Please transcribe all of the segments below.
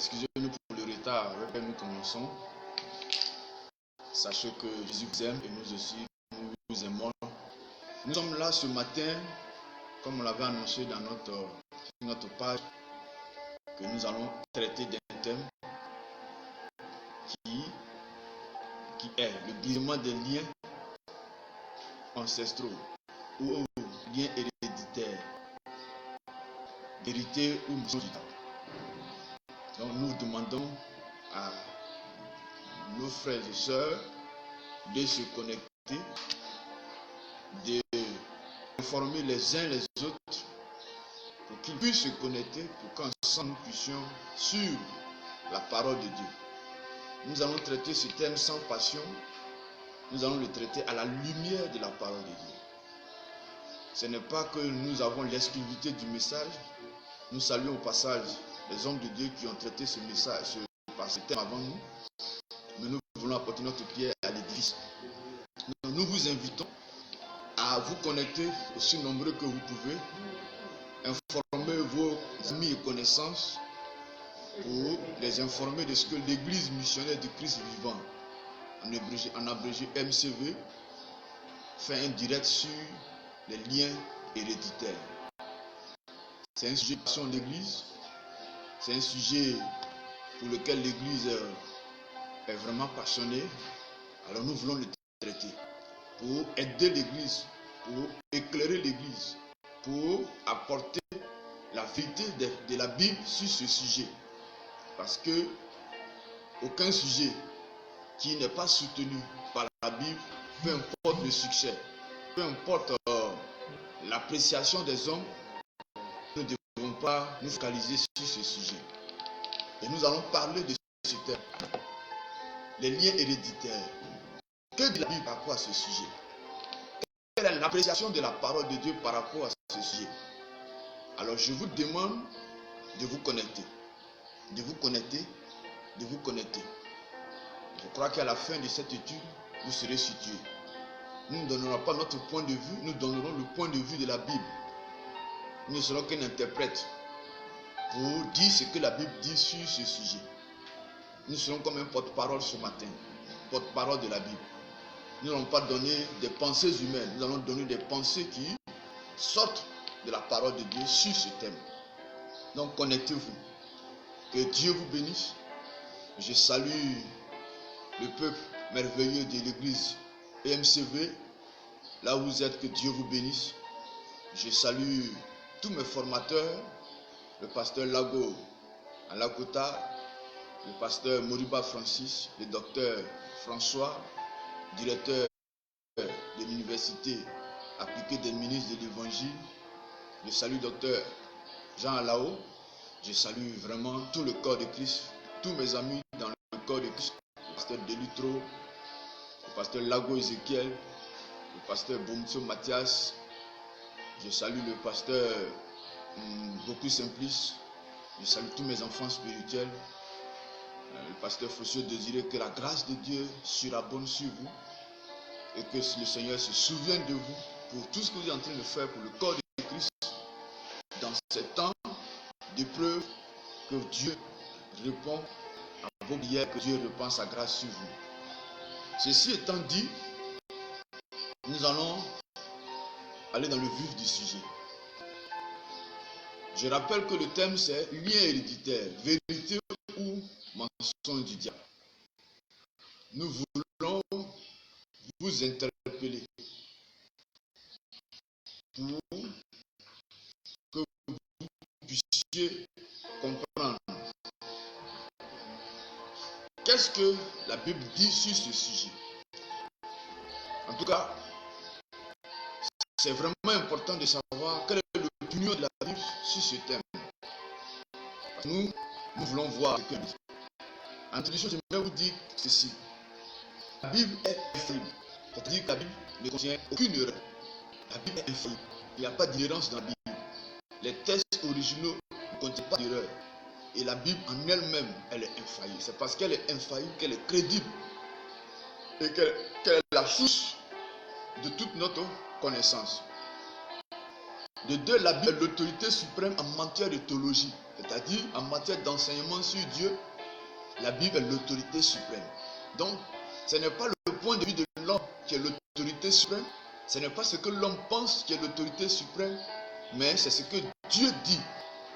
Excusez-nous pour le retard auquel nous commençons. Sachez que Jésus vous aime et nous aussi, nous vous aimons. Nous sommes là ce matin, comme on l'avait annoncé dans notre page, que nous allons traiter d'un thème qui est le brisement des liens ancestraux ou liens héréditaires, vérité ou mission. Donc nous demandons à nos frères et sœurs de se connecter, d'informer les uns les autres pour qu'ils puissent se connecter, pour qu'ensemble nous puissions suivre la parole de Dieu. Nous allons traiter ce thème sans passion, nous allons le traiter à la lumière de la parole de Dieu. Ce n'est pas que nous avons l'exclusivité du message. Nous saluons au passage les hommes de Dieu qui ont traité ce message, ce thème avant nous. Mais nous voulons apporter notre pierre à l'édifice. Nous vous invitons à vous connecter aussi nombreux que vous pouvez, informer vos amis et connaissances pour les informer de ce que l'Église missionnaire de Christ vivant, en abrégé MCV, fait un direct sur les liens héréditaires. C'est un sujet de passion de l'Église, c'est un sujet pour lequel l'Église est vraiment passionnée. Alors nous voulons le traiter pour aider l'Église, pour éclairer l'Église, pour apporter la vérité de la Bible sur ce sujet. Parce que aucun sujet qui n'est pas soutenu par la Bible, peu importe le succès, peu importe l'appréciation des hommes, nous ne devons pas nous focaliser sur ce sujet. Et nous allons parler de ce thème, les liens héréditaires. Que dit la Bible par rapport à ce sujet? Quelle est l'appréciation de la parole de Dieu par rapport à ce sujet? Alors je vous demande de vous connecter, de vous connecter, de vous connecter. Je crois qu'à la fin de cette étude, vous serez situés. Nous ne donnerons pas notre point de vue, nous donnerons le point de vue de la Bible. Nous ne serons qu'un interprète pour dire ce que la Bible dit sur ce sujet. Nous serons comme un porte-parole ce matin, porte-parole de la Bible. Nous n'allons pas donner des pensées humaines, nous allons donner des pensées qui sortent de la parole de Dieu sur ce thème. Donc connectez-vous. Que Dieu vous bénisse. Je salue le peuple merveilleux de l'église EMCV, là où vous êtes, que Dieu vous bénisse. Je salue tous mes formateurs, le pasteur Lago à Lakota, le pasteur Moriba Francis, le docteur François, directeur de l'université appliquée des ministres de l'évangile. Je salue le docteur Jean Alao. Je salue vraiment tout le corps de Christ, tous mes amis dans le corps de Christ, le pasteur Delutro, le pasteur Lago Ezekiel, le pasteur Boumtso Mathias. Je salue le pasteur Beaucoup Simplice. Je salue tous mes enfants spirituels. Le pasteur Fossio désire que la grâce de Dieu surabonde sur vous et que le Seigneur se souvienne de vous pour tout ce que vous êtes en train de faire pour le corps de Christ dans ces temps d'épreuve, que Dieu répond à vos prières, que Dieu répand sa grâce sur vous. Ceci étant dit, nous allons aller dans le vif du sujet. Je rappelle que le thème c'est lien héréditaire, vérité ou mensonge du diable. Nous voulons vous interpeller pour que vous puissiez comprendre qu'est-ce que la Bible dit sur ce sujet. En tout cas, c'est vraiment important de savoir quelle est l'opinion de la Bible sur ce thème. Nous voulons voir ce que dit. En introduction, j'aimerais vous dire ceci. La Bible est infaillible. C'est-à-dire que la Bible ne contient aucune erreur. La Bible est infaillible. Il n'y a pas d'inhérence dans la Bible. Les textes originaux ne contiennent pas d'erreur. Et la Bible en elle-même, elle est infaillible. C'est parce qu'elle est infaillible qu'elle est crédible. Et qu'elle est la source de toute notre connaissance. De deux, la Bible est l'autorité suprême en matière de théologie. C'est-à-dire, en matière d'enseignement sur Dieu, la Bible est l'autorité suprême. Donc, ce n'est pas le point de vue de l'homme qui est l'autorité suprême, ce n'est pas ce que l'homme pense qui est l'autorité suprême, mais c'est ce que Dieu dit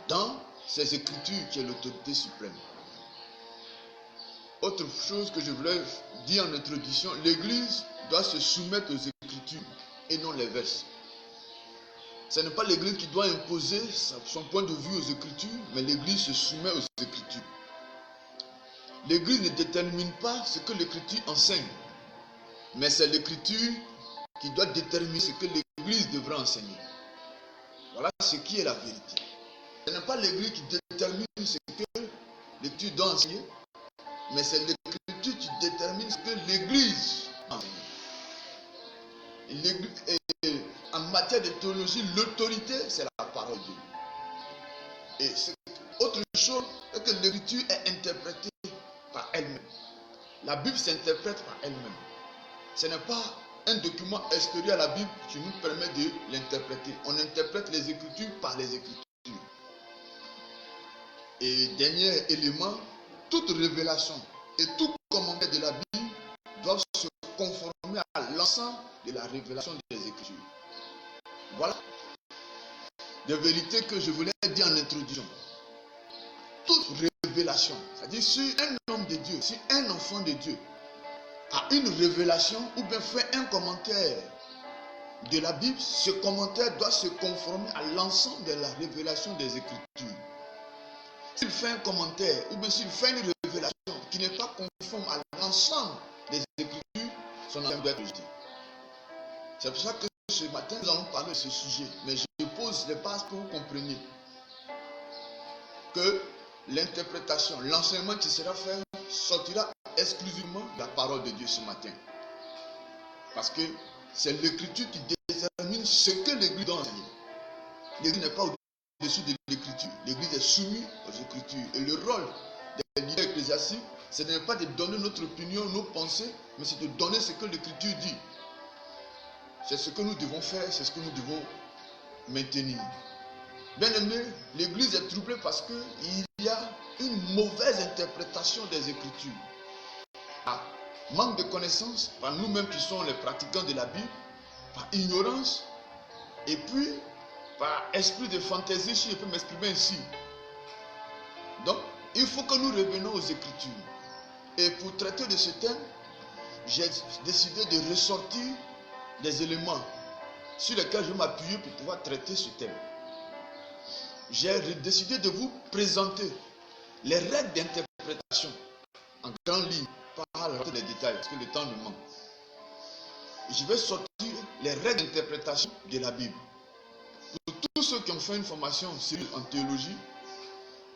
dans ses Écritures qui est l'autorité suprême. Autre chose que je voulais dire en introduction, l'Église doit se soumettre aux Écritures et non les versets. Ce n'est pas l'Église qui doit imposer son point de vue aux Écritures, mais l'Église se soumet aux Écritures. L'Église ne détermine pas ce que l'Écriture enseigne, mais c'est l'Écriture qui doit déterminer ce que l'Église devra enseigner. Voilà ce qui est la vérité. Ce n'est pas l'Église qui détermine ce que l'Écriture doit enseigner, mais c'est l'Écriture qui détermine ce que l'Église enseigne. En matière de théologie, l'autorité, c'est la parole de Dieu. Et autre chose, c'est que l'Écriture est interprétée par elle-même. La Bible s'interprète par elle-même. Ce n'est pas un document extérieur à la Bible qui nous permet de l'interpréter. On interprète les Écritures par les Écritures. Et dernier élément, toute révélation et tout commentaire de la Bible doivent se conformer à l'ensemble de la révélation des Écritures. Voilà des vérités que je voulais dire en introduction. Toute révélation, c'est-à-dire si un homme de Dieu, si un enfant de Dieu a une révélation ou bien fait un commentaire de la Bible, ce commentaire doit se conformer à l'ensemble de la révélation des Écritures. S'il fait un commentaire ou bien s'il fait une révélation qui n'est pas conforme à l'ensemble des Écritures, son enseignement doit être rejeté. C'est pour ça que ce matin, nous allons parler de ce sujet, mais je pose les bases pour que vous compreniez que l'interprétation, l'enseignement qui sera fait sortira exclusivement de la parole de Dieu ce matin. Parce que c'est l'Écriture qui détermine ce que l'Église doit enseigner. L'Église n'est pas au-dessus de l'Écriture. L'Église est soumise aux Écritures. Et le rôle des leaders ecclésiastiques, ce n'est pas de donner notre opinion, nos pensées, mais c'est de donner ce que l'Écriture dit. C'est ce que nous devons faire, c'est ce que nous devons maintenir. Bien aimé, l'Église est troublée parce qu'il y a une mauvaise interprétation des Écritures. Par manque de connaissances, par nous-mêmes qui sommes les pratiquants de la Bible, par ignorance, et puis par esprit de fantaisie, si je peux m'exprimer ainsi. Donc, il faut que nous revenions aux Écritures. Et pour traiter de ce thème, j'ai décidé de ressortir des éléments sur lesquels je vais m'appuyer pour pouvoir traiter ce thème. J'ai décidé de vous présenter les règles d'interprétation en grande ligne, pas rentrer les détails parce que le temps nous manque. Je vais sortir les règles d'interprétation de la Bible. Pour tous ceux qui ont fait une formation en théologie,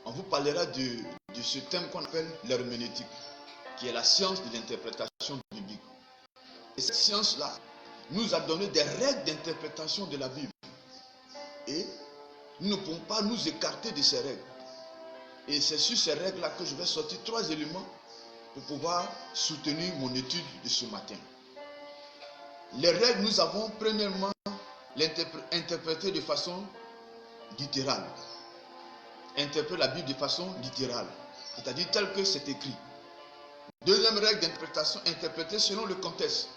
on vous parlera de ce thème qu'on appelle l'herméneutique, qui est la science de l'interprétation biblique. Et cette science-là nous a donné des règles d'interprétation de la Bible. Et nous ne pouvons pas nous écarter de ces règles. Et c'est sur ces règles-là que je vais sortir 3 éléments pour pouvoir soutenir mon étude de ce matin. Les règles, nous avons premièrement interpréter de façon littérale. Interpréter la Bible de façon littérale, c'est-à-dire tel que c'est écrit. Deuxième règle d'interprétation, interpréter selon le contexte.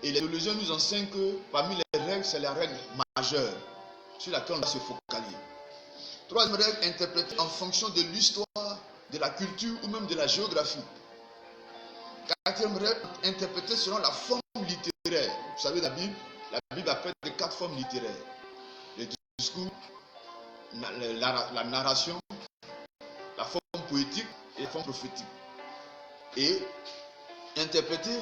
Et les théologiens nous enseignent que parmi les règles, c'est la règle majeure sur laquelle on va se focaliser. Troisième règle, interpréter en fonction de l'histoire, de la culture ou même de la géographie. Quatrième règle, interpréter selon la forme littéraire. Vous savez, la Bible a près de 4 formes littéraires. Le discours, la narration, la forme poétique et la forme prophétique. Et interpréter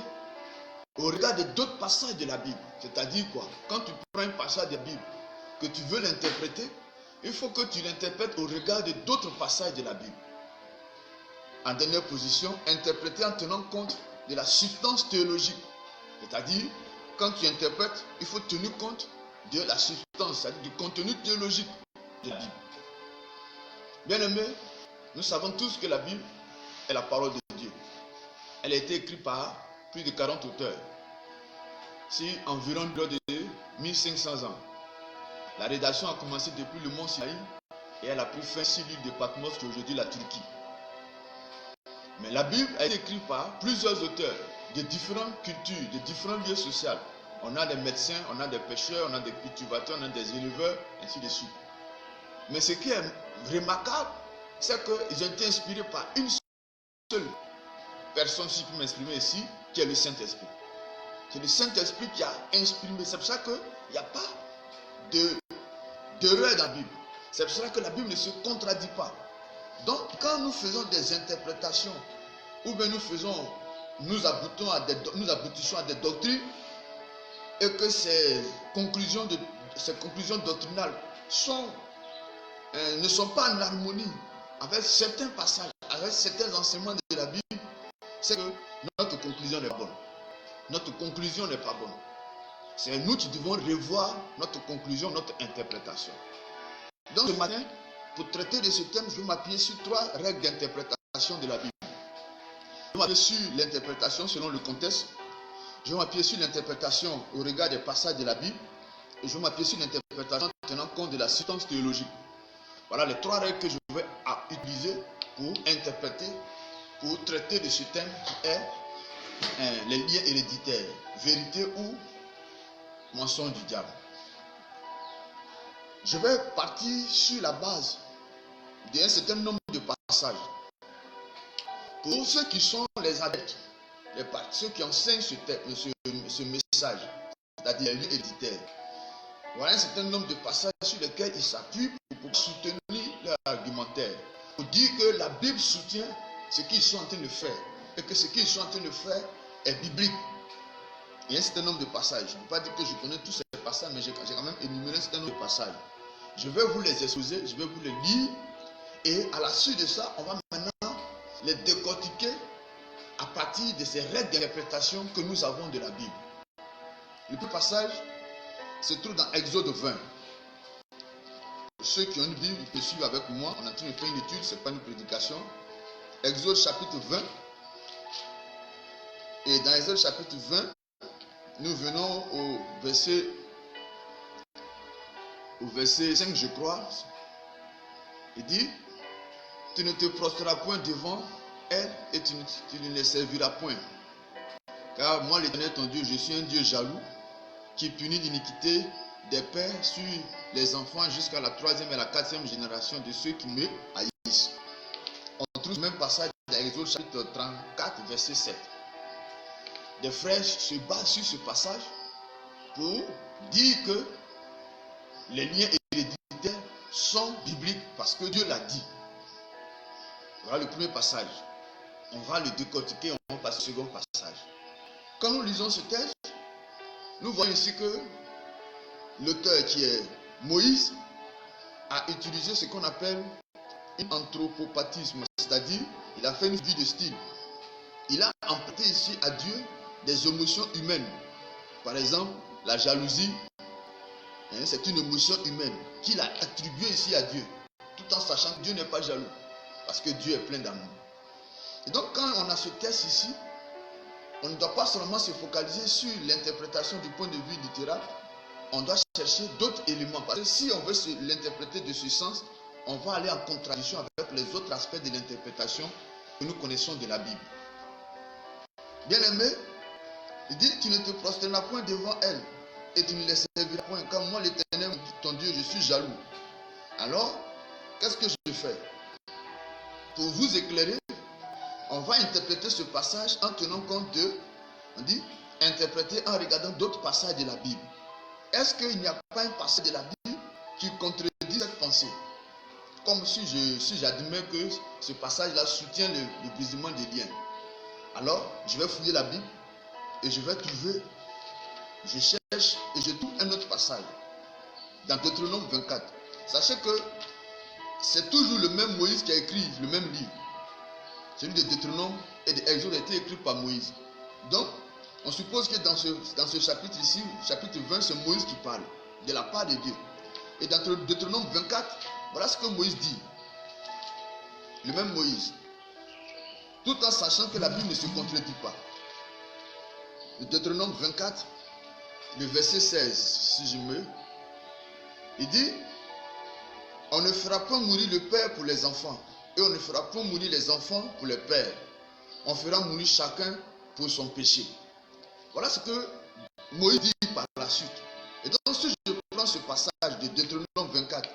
au regard de d'autres passages de la Bible. C'est-à-dire quoi? Quand tu prends un passage de la Bible, que tu veux l'interpréter, il faut que tu l'interprètes au regard de d'autres passages de la Bible. En dernière position, interpréter en tenant compte de la substance théologique. C'est-à-dire, quand tu interprètes, il faut tenir compte de la substance, c'est-à-dire du contenu théologique de la Bible. Bien aimés, nous savons tous que la Bible est la parole de Dieu. Elle a été écrite par plus de 40 auteurs. C'est environ de 1500 ans. La rédaction a commencé depuis le mont Sinaï et elle a pris fin sur l'île de Patmos qui est aujourd'hui la Turquie. Mais la Bible a été écrite par plusieurs auteurs de différentes cultures, de différents lieux sociaux. On a des médecins, on a des pêcheurs, on a des cultivateurs, on a des éleveurs, ainsi de suite. Mais ce qui est remarquable, c'est qu'ils ont été inspirés par une seule personne, si je peux m'exprimer ici, qui est le Saint-Esprit. C'est le Saint-Esprit qui a inspiré. C'est pour ça qu'il n'y a pas d'erreur dans la Bible. C'est pour ça que la Bible ne se contradit pas. Donc, quand nous faisons des interprétations, ou bien nous aboutissons à des doctrines, et que ces conclusions doctrinales ne sont pas en harmonie avec certains passages, avec certains enseignements de la Bible, c'est que notre conclusion n'est pas bonne. Notre conclusion n'est pas bonne. C'est nous qui devons revoir notre conclusion, notre interprétation. Donc ce matin, pour traiter de ce thème, je vais m'appuyer sur 3 règles d'interprétation de la Bible. Je vais m'appuyer sur l'interprétation selon le contexte. Je vais m'appuyer sur l'interprétation au regard des passages de la Bible. Et je vais m'appuyer sur l'interprétation tenant compte de la substance théologique. Voilà les 3 règles que je vais utiliser pour interpréter, pour traiter de ce thème qui est les liens héréditaires, vérité ou mensonge du diable. Je vais partir sur la base d'un certain nombre de passages. Pour ceux qui sont les adeptes, ceux qui enseignent ce message, c'est-à-dire les liens héréditaires, voilà un certain nombre de passages sur lesquels ils s'appuient pour soutenir leur argumentaire, pour dire que la Bible soutient ce qu'ils sont en train de faire et que ce qu'ils sont en train de faire est biblique. Il y a un certain nombre de passages. Je ne peux pas dire que je connais tous ces passages, mais j'ai quand même énuméré un certain nombre de passages. Je vais vous les exposer, je vais vous les lire, et à la suite de ça, on va maintenant les décortiquer à partir de ces règles d'interprétation que nous avons de la Bible. Le premier passage se trouve dans Exode 20. Pour ceux qui ont une Bible, ils peuvent suivre avec moi. On est en train de faire une étude, ce n'est pas une prédication. Exode chapitre 20. Et dans Exode chapitre 20, nous venons au verset 5, je crois. Il dit, tu ne te prostreras point devant elle et tu ne les serviras point. Car moi, l'Éternel ton Dieu, je suis un Dieu jaloux qui punit l'iniquité des pères sur les enfants jusqu'à la 3e et la 4e génération de ceux qui me haïssent. On trouve le même passage dans Exode chapitre 34, verset 7. Des frères se basent sur ce passage pour dire que les liens héréditaires sont bibliques parce que Dieu l'a dit. Voilà le premier passage. On va le décortiquer, on va passer au second passage. Quand nous lisons ce texte, nous voyons ici que l'auteur qui est Moïse a utilisé ce qu'on appelle un anthropopathisme, c'est-à-dire il a fait une vie de style. Il a emprunté ici à Dieu des émotions humaines. Par exemple, la jalousie, c'est une émotion humaine qu'il a attribuée ici à Dieu, tout en sachant que Dieu n'est pas jaloux, parce que Dieu est plein d'amour. Et donc quand on a ce texte ici, on ne doit pas seulement se focaliser sur l'interprétation du point de vue littéral, on doit chercher d'autres éléments. Parce que si on veut l'interpréter de ce sens, on va aller en contradiction avec les autres aspects de l'interprétation que nous connaissons de la Bible. Bien aimé, il dit, tu ne te prosterneras point devant elle et tu ne les serviras point. Car moi, l'Éternel, ton Dieu, je suis jaloux. Alors, qu'est-ce que je fais? Pour vous éclairer, on va interpréter ce passage en tenant compte de, on dit, interpréter en regardant d'autres passages de la Bible. Est-ce qu'il n'y a pas un passage de la Bible qui contredit cette pensée? Comme si j'admets que ce passage-là soutient le brisement des liens. Alors, je vais fouiller la Bible et je vais trouver, je cherche et je trouve un autre passage. Dans Deutéronome 24. Sachez que c'est toujours le même Moïse qui a écrit le même livre. Celui de Deutéronome et d'Exode a été écrit par Moïse. Donc, on suppose que dans ce chapitre ici, chapitre 20, c'est Moïse qui parle, de la part de Dieu. Et dans Deutéronome 24, voilà ce que Moïse dit. Le même Moïse. Tout en sachant que la Bible ne se contredit pas. Le Deutéronome 24, le verset 16, si je me... Il dit, On ne fera point mourir le père pour les enfants, et on ne fera point mourir les enfants pour les pères. On fera mourir chacun pour son péché. Voilà ce que Moïse dit par la suite. Et donc si je prends ce passage de Deutéronome 24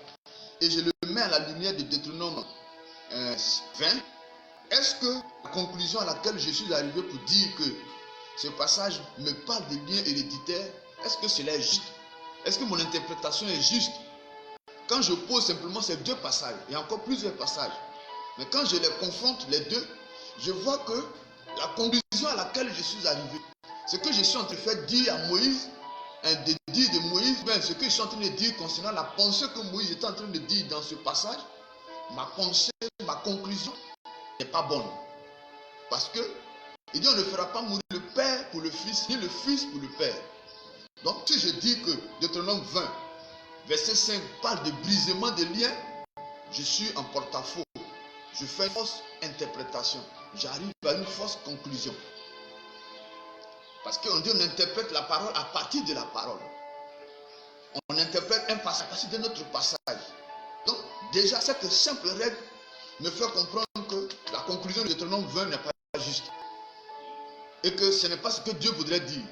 et je le mets à la lumière de Deutéronome 20, est-ce que la conclusion à laquelle je suis arrivé pour dire que ce passage me parle des liens héréditaires, est-ce que cela est juste? Est-ce que mon interprétation est juste? Quand je pose simplement ces deux passages, il y a encore plusieurs passages, mais quand je les confronte les deux, je vois que la conclusion à laquelle je suis arrivé, ce que je suis en train de faire dire à Moïse, de dire de Moïse, ben, ce que je suis en train de dire concernant la pensée que Moïse était en train de dire dans ce passage, ma pensée, ma conclusion n'est pas bonne. Parce que il dit on ne fera pas mourir le père pour le fils, ni le fils pour le père. Donc si je dis que Deutéronome 20, verset 5 parle de brisement des liens, je suis en porte-à-faux. Je fais une fausse interprétation. J'arrive à une fausse conclusion. Parce qu'on dit on interprète la parole à partir de la parole. On interprète un passage à partir d'un autre passage. Donc déjà cette simple règle me fait comprendre que la conclusion de Deutéronome 20 n'est pas juste. Et que ce n'est pas ce que Dieu voudrait dire.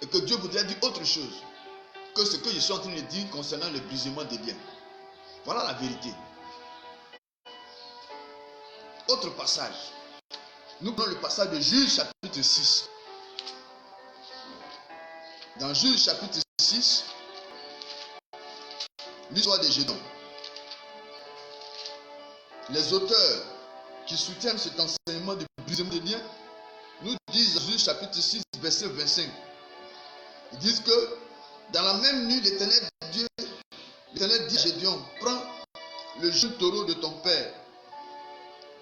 Et que Dieu voudrait dire autre chose que ce que je suis en train de dire concernant le brisement des liens. Voilà la vérité. Autre passage. Nous prenons le passage de Juge chapitre 6. Dans Juge chapitre 6, l'histoire de Gédéon. Les auteurs qui soutiennent cet enseignement de brisement des liens nous disent dans Juge chapitre 6, verset 25. Ils disent que dans la même nuit, l'Éternel dit à Gédéon, prends le jeune taureau de ton père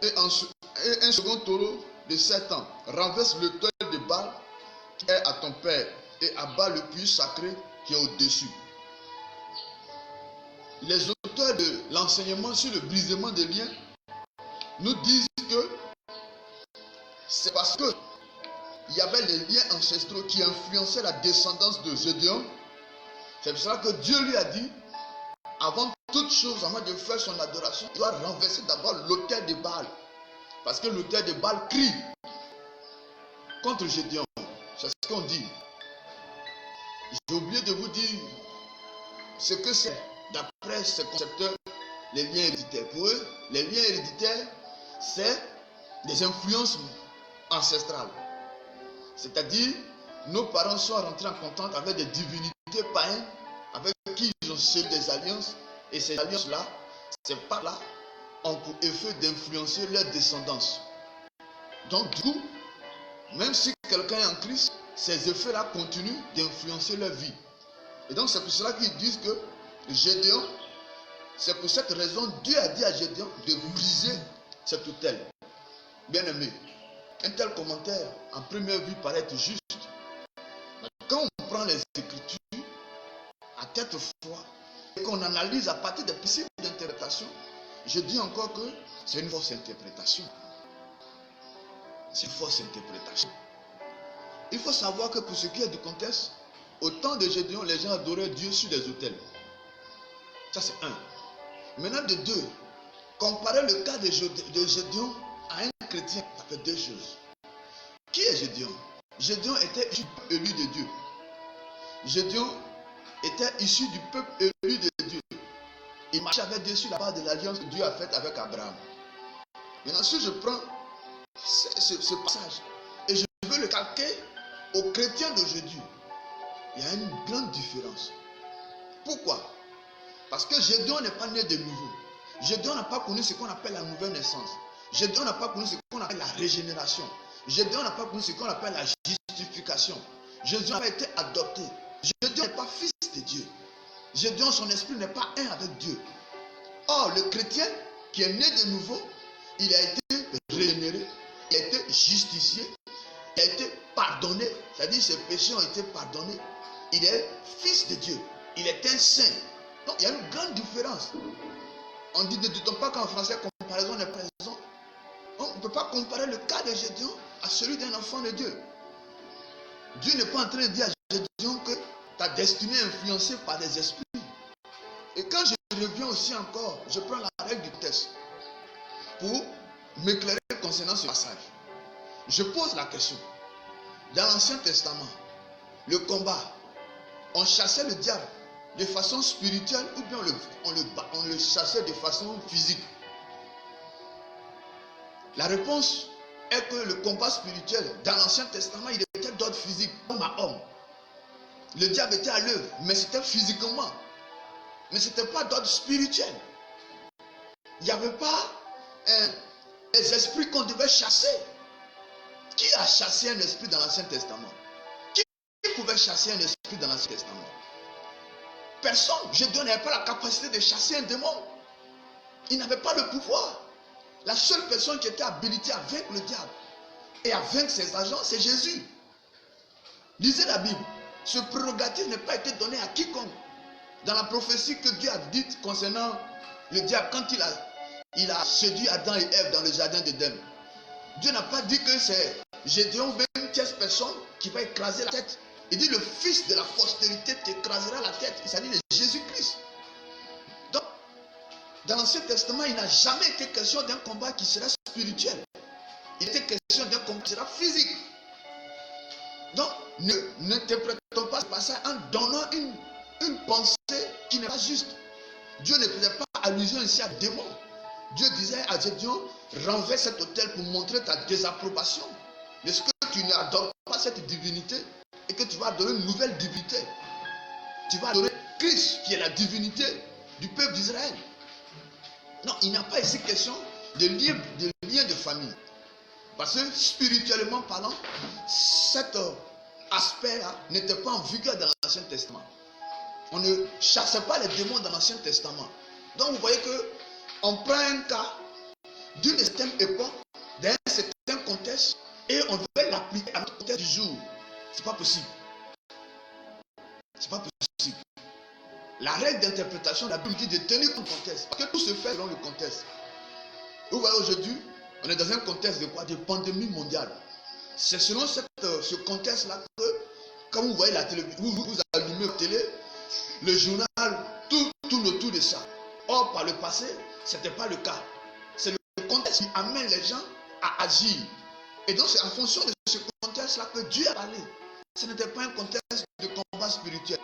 et un second taureau de 7 ans, renverse le toit de Baal qui est à ton père et abat le puits sacré qui est au-dessus. Les auteurs de l'enseignement sur le brisement des liens nous disent que c'est parce que il y avait les liens ancestraux qui influençaient la descendance de Gédéon. C'est pour cela que Dieu lui a dit, avant toute chose, avant de faire son adoration, il doit renverser d'abord l'autel de Baal. Parce que l'autel de Baal crie contre Gédéon. C'est ce qu'on dit. J'ai oublié de vous dire ce que c'est, d'après ces concepteurs, les liens héréditaires. Pour eux, les liens héréditaires, c'est des influences ancestrales. C'est-à-dire, nos parents sont rentrés en contact avec des divinités païennes avec qui ils ont scellé des alliances. Et ces alliances-là, ces pas-là, ont pour effet d'influencer leur descendance. Donc, du coup, même si quelqu'un est en Christ, ces effets-là continuent d'influencer leur vie. Et donc, c'est pour cela qu'ils disent que Gédéon, c'est pour cette raison, Dieu a dit à Gédéon de briser cet autel. Bien aimé, un tel commentaire, en première vue, paraît être juste. Mais quand on prend les Écritures à tête froide et qu'on analyse à partir des principes d'interprétation, je dis encore que c'est une fausse interprétation. C'est une fausse interprétation. Il faut savoir que pour ce qui est du contexte, au temps de Gédéon, les gens adoraient Dieu sur des autels. Ça, c'est un. Maintenant, de deux, comparer le cas de Gédéon à un chrétien, ça fait deux choses. Qui est Gédéon? Gédéon était issu du peuple élu de Dieu. Gédéon était issu du peuple élu de Dieu. Il marchait avec Dieu sur la base de l'alliance que Dieu a faite avec Abraham. Maintenant, si je prends ce passage et je veux le calquer aux chrétiens d'aujourd'hui, il y a une grande différence. Pourquoi? Parce que Gédéon n'est pas né de nouveau. Gédéon n'a pas connu ce qu'on appelle la nouvelle naissance. Gédéon n'a pas connu ce qu'on appelle la régénération. Gédéon n'a pas connu ce qu'on appelle la justification. Gédéon n'a pas été adopté. Gédéon n'est pas fils de Dieu. Gédéon, son esprit n'est pas un avec Dieu. Or, le chrétien qui est né de nouveau, il a été régénéré, il a été justifié, il a été pardonné, c'est-à-dire ses péchés ont été pardonnés. Il est fils de Dieu, il est un saint. Donc, il y a une grande différence. On dit, ne dit-on pas qu'en français, comparaison n'est pas raison. On ne peut pas comparer le cas de Gédéon à celui d'un enfant de Dieu. Dieu n'est pas en train de dire à Gédéon que ta destinée est influencée par des esprits. Et quand je reviens aussi encore, je prends la règle du test pour m'éclairer concernant ce passage. Je pose la question. Dans l'Ancien Testament, le combat, on chassait le diable de façon spirituelle ou bien on le chassait de façon physique? La réponse est que le combat spirituel, dans l'Ancien Testament, il était d'ordre physique, homme à homme. Le diable était à l'œuvre, mais c'était physiquement. Mais ce n'était pas d'ordre spirituel. Il n'y avait pas les esprits qu'on devait chasser. Qui a chassé un esprit dans l'Ancien Testament? Qui pouvait chasser un esprit dans l'Ancien Testament? Personne. Dieu n'avait pas la capacité de chasser un démon. Il n'avait pas le pouvoir. La seule personne qui était habilitée à vaincre le diable et à vaincre ses agents, c'est Jésus. Lisez la Bible. Ce prérogative n'a pas été donné à quiconque. Dans la prophétie que Dieu a dite concernant le diable, quand il a séduit Adam et Ève dans le jardin d'Éden, Dieu n'a pas dit que c'est Gédéon 20e personne qui va écraser la tête. Il dit le fils de la postérité t'écrasera la tête. Il s'agit de Jésus-Christ. Donc, dans l'Ancien Testament, il n'a jamais été question d'un combat qui sera spirituel. Il était question d'un combat qui sera physique. Donc, n'interprétons pas ce passage en donnant une pensée qui n'est pas juste. Dieu ne faisait pas allusion ici à démon. Dieu disait à Gédéon, renverse cet autel pour montrer ta désapprobation. Est-ce que tu n'adores pas cette divinité et que tu vas adorer une nouvelle divinité? Tu vas adorer Christ qui est la divinité du peuple d'Israël. Non, il n'y a pas ici question de lien de famille. Parce que spirituellement parlant, cet aspect-là n'était pas en vigueur dans l'Ancien Testament. On ne chassait pas les démons dans l'Ancien Testament. Donc vous voyez que on prend un cas d'une certaine époque, d'un certain contexte, et on veut l'appliquer à notre contexte du jour. C'est pas possible. C'est pas possible. La règle d'interprétation de la Bible dit de tenir compte du contexte. Parce que tout se fait selon le contexte. Vous voyez aujourd'hui, on est dans un contexte de quoi? De pandémie mondiale. C'est selon ce contexte-là que, quand vous voyez la télévision, vous allumez la télé, le journal, tout tourne autour de ça. Or, par le passé, ce n'était pas le cas. C'est le contexte qui amène les gens à agir. Et donc, c'est en fonction de ce contexte-là que Dieu a parlé. Ce n'était pas un contexte de combat spirituel.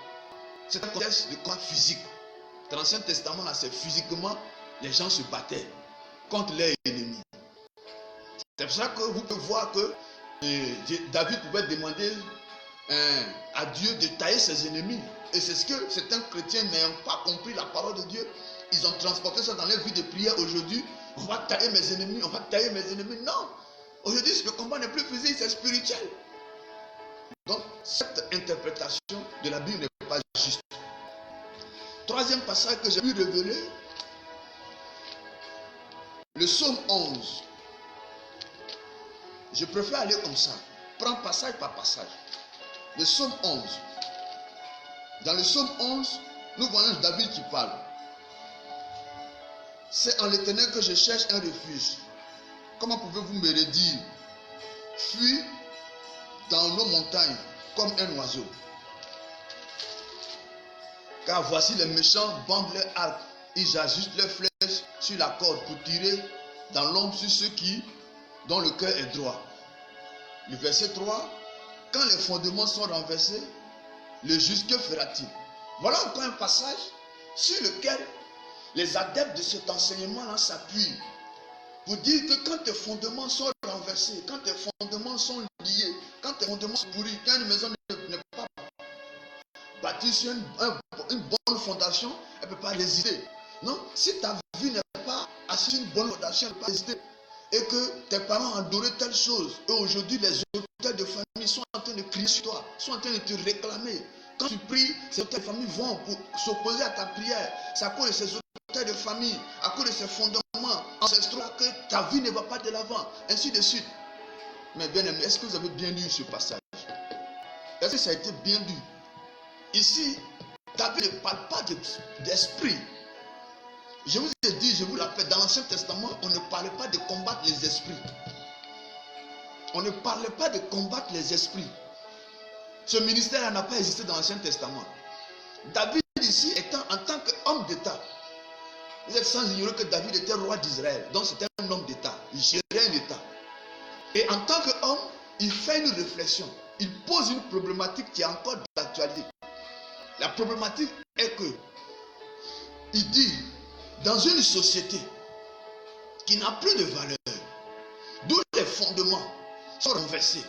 C'est un contexte de combat physique. Dans l'Ancien Testament, là, c'est physiquement, les gens se battaient contre leurs ennemis. C'est pour ça que vous pouvez voir que David pouvait demander à Dieu de tailler ses ennemis. Et c'est ce que certains chrétiens n'ayant pas compris la parole de Dieu, ils ont transporté ça dans leur vie de prière aujourd'hui. On va tailler mes ennemis, on va tailler mes ennemis. Non! Aujourd'hui, le combat n'est plus physique, c'est spirituel. Donc, cette interprétation de la Bible n'est pas juste. Troisième passage que j'ai pu révéler, le psaume 11. Je préfère aller comme ça. Prends passage par passage. Le psaume 11. Dans le psaume 11, nous voyons David qui parle. C'est en l'Éternel que je cherche un refuge. Comment pouvez-vous me redire? Fuis dans nos montagnes comme un oiseau. Car voici les méchants bandent leurs arcs. Ils ajustent leurs flèches sur la corde pour tirer dans l'ombre sur ceux dont le cœur est droit. Le verset 3. Quand les fondements sont renversés, le juste que fera-t-il? Voilà encore un passage sur lequel les adeptes de cet enseignement-là s'appuient pour dire que quand tes fondements sont renversés, quand tes fondements sont liés, quand tes fondements sont pourris, quand une maison n'est pas bâtie sur une bonne fondation, elle ne peut pas résister. Non, si ta vie n'est pas assise sur une bonne fondation, elle ne peut pas résister. Et que tes parents ont adoré telle chose, et aujourd'hui les auteurs de famille sont en train de crier sur toi, sont en train de te réclamer. Quand tu pries, ces auteurs de famille vont pour s'opposer à ta prière. C'est à cause de ces auteurs de famille, à cause de ces fondements ancestraux que ta vie ne va pas de l'avant, ainsi de suite. Mais bien aimé, est-ce que vous avez bien lu ce passage? Est-ce que ça a été bien lu? Ici, David ne parle pas d'esprit. Je vous ai dit, je vous l'appelle, dans l'Ancien Testament, on ne parlait pas de combattre les esprits. On ne parlait pas de combattre les esprits. Ce ministère n'a pas existé dans l'Ancien Testament. David ici, étant en tant qu'homme d'État, Vous êtes sans ignorer que David était roi d'Israël. Donc c'était un homme d'État. Il gérait un État. Et en tant qu'homme, il fait une réflexion. Il pose une problématique qui est encore d'actualité. La problématique est que, il dit, dans une société qui n'a plus de valeur, d'où les fondements sont renversés,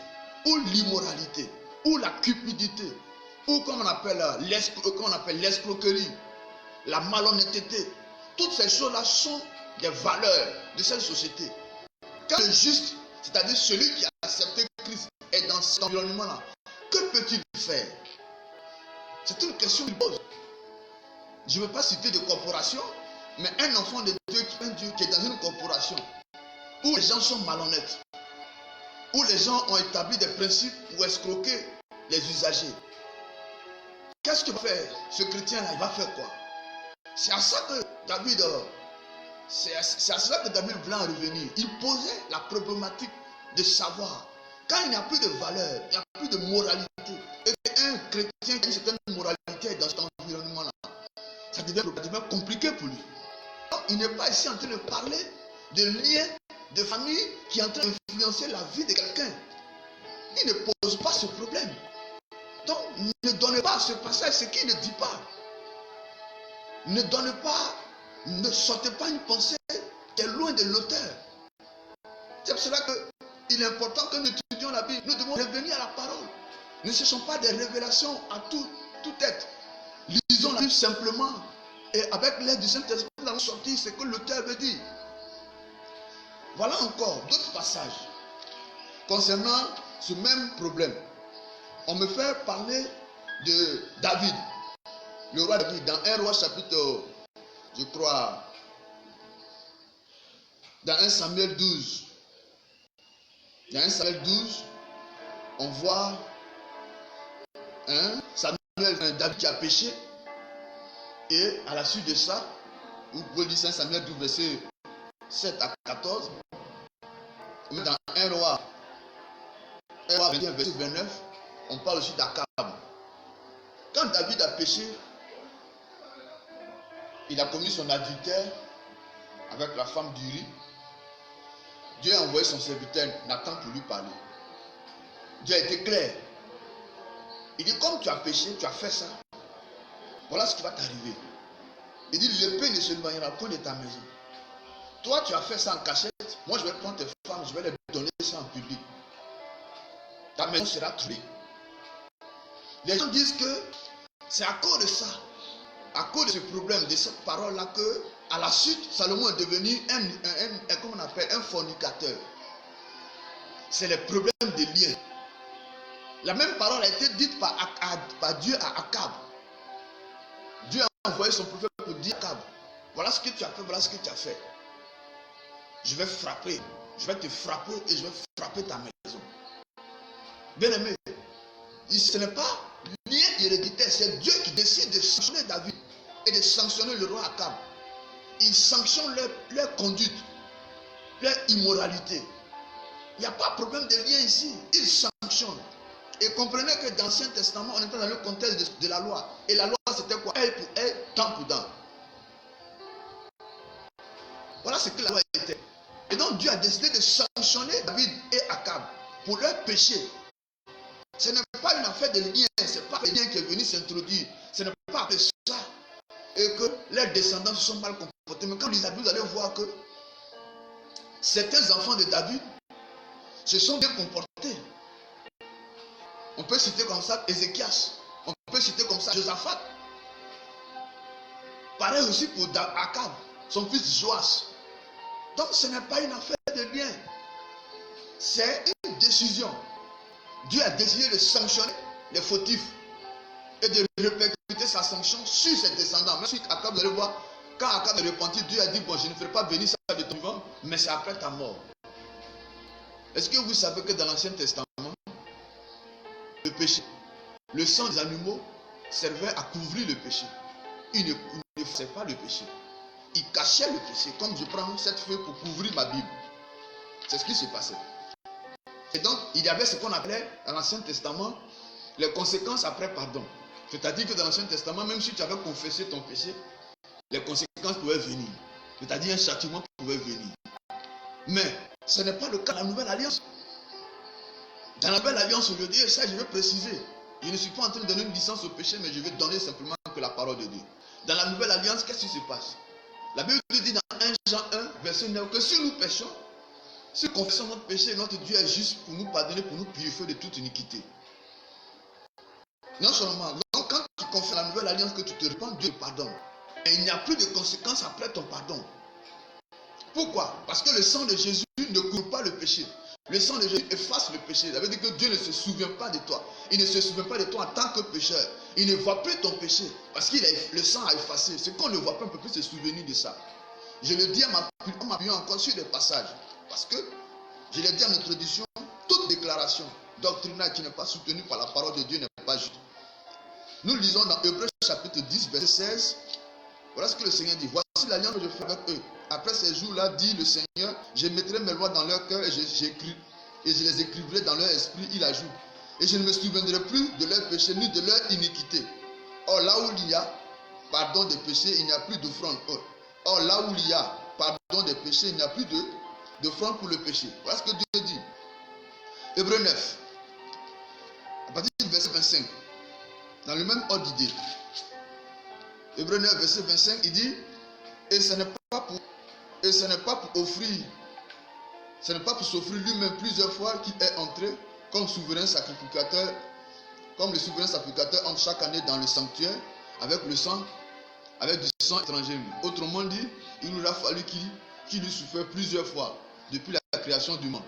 ou l'immoralité, ou la cupidité, ou comme on appelle l'escroquerie, la malhonnêteté, toutes ces choses-là sont des valeurs de cette société. Quand le juste, c'est-à-dire celui qui a accepté Christ, est dans cet environnement-là, que peut-il faire? C'est une question qu'il pose. Je ne veux pas citer de corporation, mais un enfant de Dieu qui est dans une corporation où les gens sont malhonnêtes, où les gens ont établi des principes pour escroquer les usagers. Qu'est-ce qu'il va faire? Ce chrétien-là, il va faire quoi? C'est à ça que David, voulait en revenir. Il posait la problématique de savoir, quand il n'y a plus de valeur, il n'y a plus de moralité, et qu'un chrétien qui a une certaine moralité dans cet environnement-là, ça devient compliqué pour lui. Donc, il n'est pas ici en train de parler de liens de famille qui est en train d'influencer la vie de quelqu'un. Il ne pose pas ce problème. Donc, ne donnez pas à ce passage ce qu'il ne dit pas. Ne sortez pas une pensée qui est loin de l'auteur. C'est pour cela qu'il est important que nous étudions la Bible. Nous devons revenir à la parole. Ne cherchons pas des révélations à tout être. Lisons la Bible simplement et avec l'aide du Saint-Esprit, nous allons sortir ce que l'auteur veut dire. Voilà encore d'autres passages concernant ce même problème. On me fait parler de David, le roi David, dans 1 roi chapitre, je crois, dans 1 Samuel 12. Dans 1 Samuel 12, on voit David qui a péché. Et à la suite de ça, vous pouvez lire 5 Samuel 12, verset 7 à 14. Dans 1 roi 21, verset 29, on parle aussi d'Akab. Quand David a péché, il a commis son adultère avec la femme d'Uri. Dieu a envoyé son serviteur Nathan pour lui parler. Dieu a été clair. Il dit, comme tu as péché, tu as fait ça, voilà ce qui va t'arriver. Il dit, l'épée ne se éloignera point de ta maison. Toi, tu as fait ça en cachette. Moi, je vais prendre tes femmes, je vais les donner ça en public. Ta maison sera trouée. Les gens disent que c'est à cause de ça, à cause de ce problème, de cette parole-là, que à la suite, Salomon est devenu un fornicateur. C'est le problème des liens. La même parole a été dite par Dieu à Akab. Dieu a envoyé son prophète pour dire à Akab, voilà ce que tu as fait, voilà ce que tu as fait. Je vais frapper, je vais te frapper et je vais frapper ta maison. Bien aimé, ce n'est pas lien héréditaire, c'est Dieu qui décide de sanctionner David et de sanctionner le roi Akab. Il sanctionne leur conduite, leur immoralité. Il n'y a pas de problème de lien ici, il sanctionne. Et comprenez que dans l'Ancien Testament, on était dans le contexte de la loi. Et la loi, c'était quoi? Œil pour œil, dent pour dent. Voilà ce que la loi était. Et donc Dieu a décidé de sanctionner David et Akab pour leur péché. Ce n'est pas une affaire de lien, ce n'est pas le lien qui est venu s'introduire. Ce n'est pas que ça. Et que leurs descendants se sont mal comportés. Mais quand vous lisez la Bible, vous allez voir que certains enfants de David se sont bien comportés. On peut citer comme ça Ézéchias. On peut citer comme ça Josaphat. Pareil aussi pour Akab, son fils Joas. Donc ce n'est pas une affaire de lien. C'est une décision. Dieu a décidé de sanctionner les fautifs et de répercuter sa sanction sur ses descendants. Même si Akab, vous allez voir, quand Akab est repenti, Dieu a dit, bon, je ne ferai pas venir ça de ton vivant, mais c'est après ta mort. Est-ce que vous savez que dans l'Ancien Testament, le péché, le sang des animaux servait à couvrir le péché. Il ne faisait pas le péché. Il cachait le péché. Comme je prends cette feuille pour couvrir ma Bible. C'est ce qui se passait. Et donc, il y avait ce qu'on appelait dans l'Ancien Testament les conséquences après pardon. C'est-à-dire que dans l'Ancien Testament, même si tu avais confessé ton péché, les conséquences conséquences pouvaient venir. C'est-à-dire un châtiment pouvait venir. Mais ce n'est pas le cas de la nouvelle alliance. Dans la nouvelle alliance, je dis ça, je vais préciser. Je ne suis pas en train de donner une licence au péché, mais je vais donner simplement que la parole de Dieu. Dans la nouvelle alliance, qu'est-ce qui se passe? La Bible dit dans 1 Jean 1, verset 9, que si nous péchons, si nous confessons notre péché, notre Dieu est juste pour nous pardonner, pour nous purifier de toute iniquité. Non seulement, donc quand tu confesses la nouvelle alliance, que tu te repens, Dieu te pardonne. Et il n'y a plus de conséquences après ton pardon. Pourquoi? Parce que le sang de Jésus ne couvre pas le péché. Le sang de Jésus efface le péché. Ça veut dire que Dieu ne se souvient pas de toi. Il ne se souvient pas de toi en tant que pécheur. Il ne voit plus ton péché. Parce que le sang a effacé. Ce qu'on ne voit pas, on ne peut plus se souvenir de ça. Je le dis en m'appuyant encore sur des passages. Parce que, je l'ai dit en introduction, toute déclaration doctrinale qui n'est pas soutenue par la parole de Dieu n'est pas juste. Nous lisons dans Hébreux chapitre 10, verset 16. Voilà ce que le Seigneur dit. Voici l'alliance que je fais avec eux. Après ces jours-là, dit le Seigneur, je mettrai mes lois dans leur cœur et je les écrivrai dans leur esprit, il ajoute. Et je ne me souviendrai plus de leur péché ni de leur iniquité. Or, là où il y a pardon des péchés, il n'y a plus d'offrande. Or, là où il y a pardon des péchés, il n'y a plus d'offrande pour le péché. Voilà ce que Dieu dit. Hébreux 9, à partir du verset 25, dans le même ordre d'idée. Hébreux 9, verset 25, il dit, et ce n'est pas pour offrir, ce n'est pas pour s'offrir lui-même plusieurs fois qu'il est entré comme souverain sacrificateur, comme le souverain sacrificateur entre chaque année dans le sanctuaire avec du sang étranger. Autrement dit, il nous a fallu qu'il lui souffre plusieurs fois depuis la création du monde.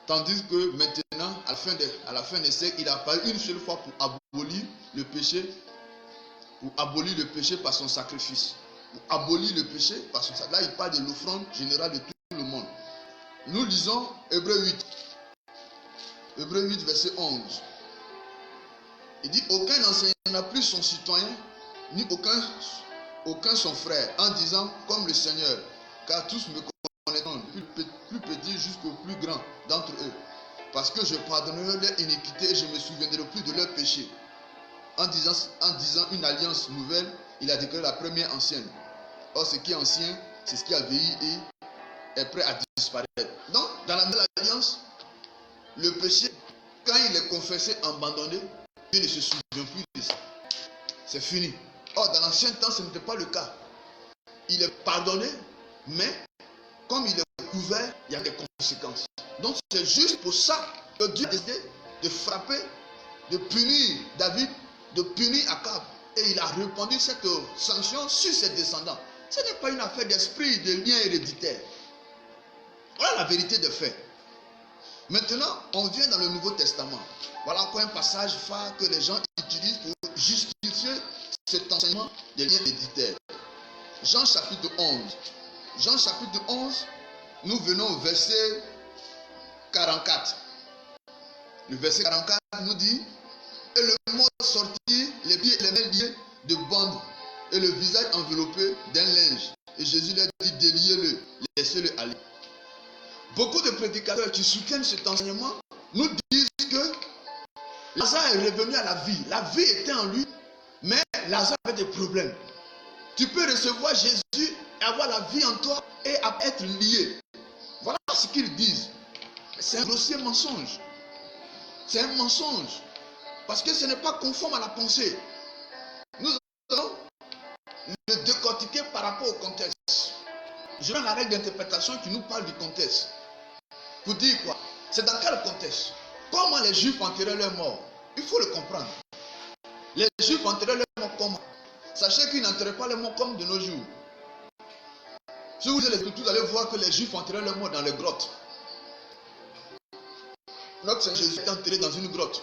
Tandis que maintenant, à la fin des siècles, il a apparu une seule fois pour abolir le péché par son sacrifice. Pour abolir le péché par son sacrifice. Là, il parle de l'offrande générale de tout le monde. Nous lisons Hébreux 8. Hébreux 8, verset 11. Il dit, aucun n'enseignera plus son citoyen, ni aucun son frère, en disant, comme le Seigneur, car tous me connaîtront, plus petit jusqu'au plus grand d'entre eux. Parce que je pardonnerai leur iniquité et je ne me souviendrai plus de leur péché. En disant une alliance nouvelle, il a déclaré la première ancienne. Or, ce qui est ancien, c'est ce qui a vieilli et est prêt à disparaître. Donc, dans la nouvelle alliance, le péché, quand il est confessé, abandonné, Dieu ne se souvient plus de ça. C'est fini. Or, dans l'ancien temps, ce n'était pas le cas. Il est pardonné, mais comme il est couvert, il y a des conséquences. Donc, c'est juste pour ça que Dieu a décidé de frapper, de punir David, de punir Akab. Et il a répandu cette sanction sur ses descendants. Ce n'est pas une affaire d'esprit, de lien héréditaire. Voilà la vérité des faits. Maintenant, on vient dans le Nouveau Testament. Voilà encore un passage phare que les gens utilisent pour justifier cet enseignement des liens héréditaires. Jean chapitre 11. Jean chapitre 11, nous venons au verset 44. Le verset 44 nous dit, et le mort sortit, les pieds et les mains liés de bandes, et le visage enveloppé d'un linge. Et Jésus leur dit, déliez-le, laissez-le aller. Beaucoup de prédicateurs qui soutiennent cet enseignement nous disent que Lazare est revenu à la vie. La vie était en lui, mais Lazare avait des problèmes. Tu peux recevoir Jésus et avoir la vie en toi et être lié. Voilà ce qu'ils disent. C'est un grossier mensonge. C'est un mensonge. Parce que ce n'est pas conforme à la pensée. Nous allons le décortiquer par rapport au contexte. Je donne la règle d'interprétation qui nous parle du contexte. Pour dire quoi? C'est dans quel contexte? Comment les Juifs enterraient leurs morts? Il faut le comprendre. Les Juifs enterraient leurs morts comment? Sachez qu'ils n'enterraient pas les morts comme de nos jours. Si vous allez vous allez voir que les Juifs enterraient leurs morts dans les grottes. Notre Seigneur Jésus était enterré dans une grotte.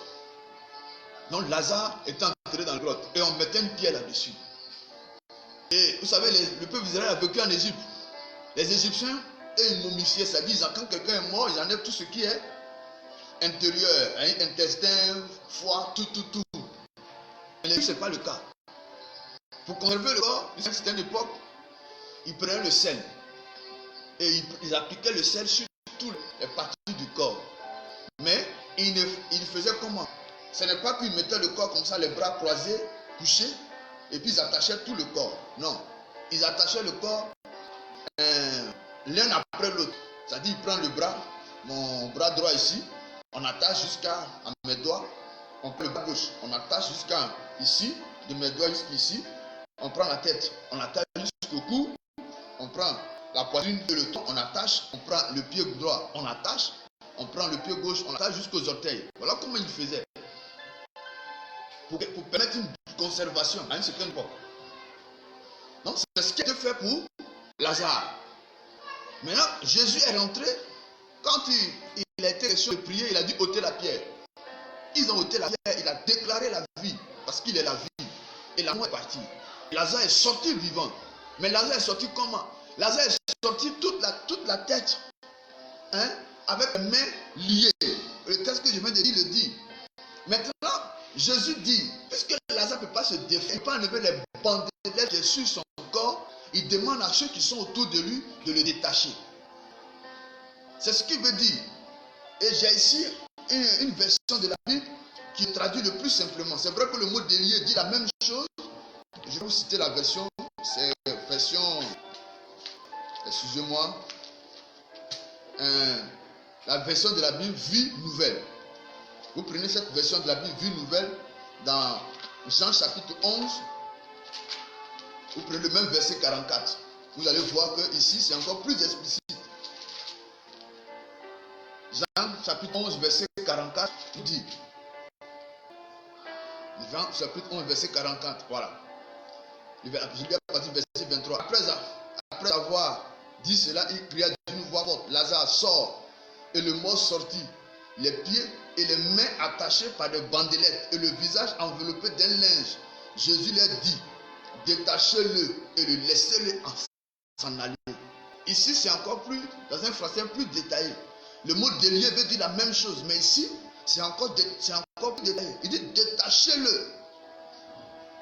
Donc Lazare était enterré dans la grotte. Et on mettait une pierre là-dessus. Et vous savez, le peuple d'Israël a vécu en Égypte. Les Égyptiens, ils momifiaient ça. Disant quand quelqu'un est mort, ils enlèvent tout ce qui est intérieur, intestin, foie, tout. Mais ce n'est pas le cas. Pour conserver le corps, à une certaine époque, ils prenaient le sel. Et ils appliquaient le sel sur toutes les parties du corps. Mais ils faisaient comment? Ce n'est pas qu'ils mettaient le corps comme ça, les bras croisés, couchés, et puis ils attachaient tout le corps. Non. ils attachaient le corps l'un après l'autre. C'est-à-dire, il prend le bras, mon bras droit ici, on attache jusqu'à mes doigts. On prend le bras gauche, on attache jusqu'à ici, de mes doigts jusqu'ici. On prend la tête, on attache jusqu'au cou. On prend la poitrine et le tronc, on attache. On prend le pied droit, on attache. On prend le pied gauche, on attache jusqu'aux orteils. Voilà comment il faisait. Pour permettre une conservation à une certaine époque. Donc c'est ce qui a été fait pour Lazare. Maintenant, Jésus est rentré. Quand il a été question de prier, il a dit ôtez la pierre. Ils ont ôté la pierre, il a déclaré la vie. Parce qu'il est la vie. Et la mort est partie. Lazare est sorti vivant. Mais Lazare est sorti comment? Lazare est sorti toute la tête. Hein, avec les mains liées. Le texte que je viens de dire le dit. Maintenant, Jésus dit, puisque Lazare ne peut pas se défaire, il ne peut pas enlever les bandelettes qui sont sur son corps, il demande à ceux qui sont autour de lui de le détacher. C'est ce qu'il veut dire. Et j'ai ici une version de la Bible qui traduit le plus simplement. C'est vrai que le mot délié dit la même chose. Je vais vous citer la version. C'est version, excusez-moi, la version de la Bible Vie Nouvelle. Vous prenez cette version de la Bible Vie Nouvelle dans Jean chapitre 11. Vous prenez le même verset 44. Vous allez voir que ici c'est encore plus explicite. Jean chapitre 11 verset 44 nous dit. Jean chapitre 11 verset 44. Voilà. Je vais partir du verset 23. Après avoir dit cela, il cria d'une voix forte, Lazare sort. Et le mort sortit, les pieds et les mains attachés par des bandelettes et le visage enveloppé d'un linge. Jésus leur dit, détachez-le et le laissez-le s'en aller. Ici, c'est encore plus, dans un français plus détaillé. Le mot délié veut dire la même chose, mais ici, c'est encore plus détaillé. Il dit, détachez-le.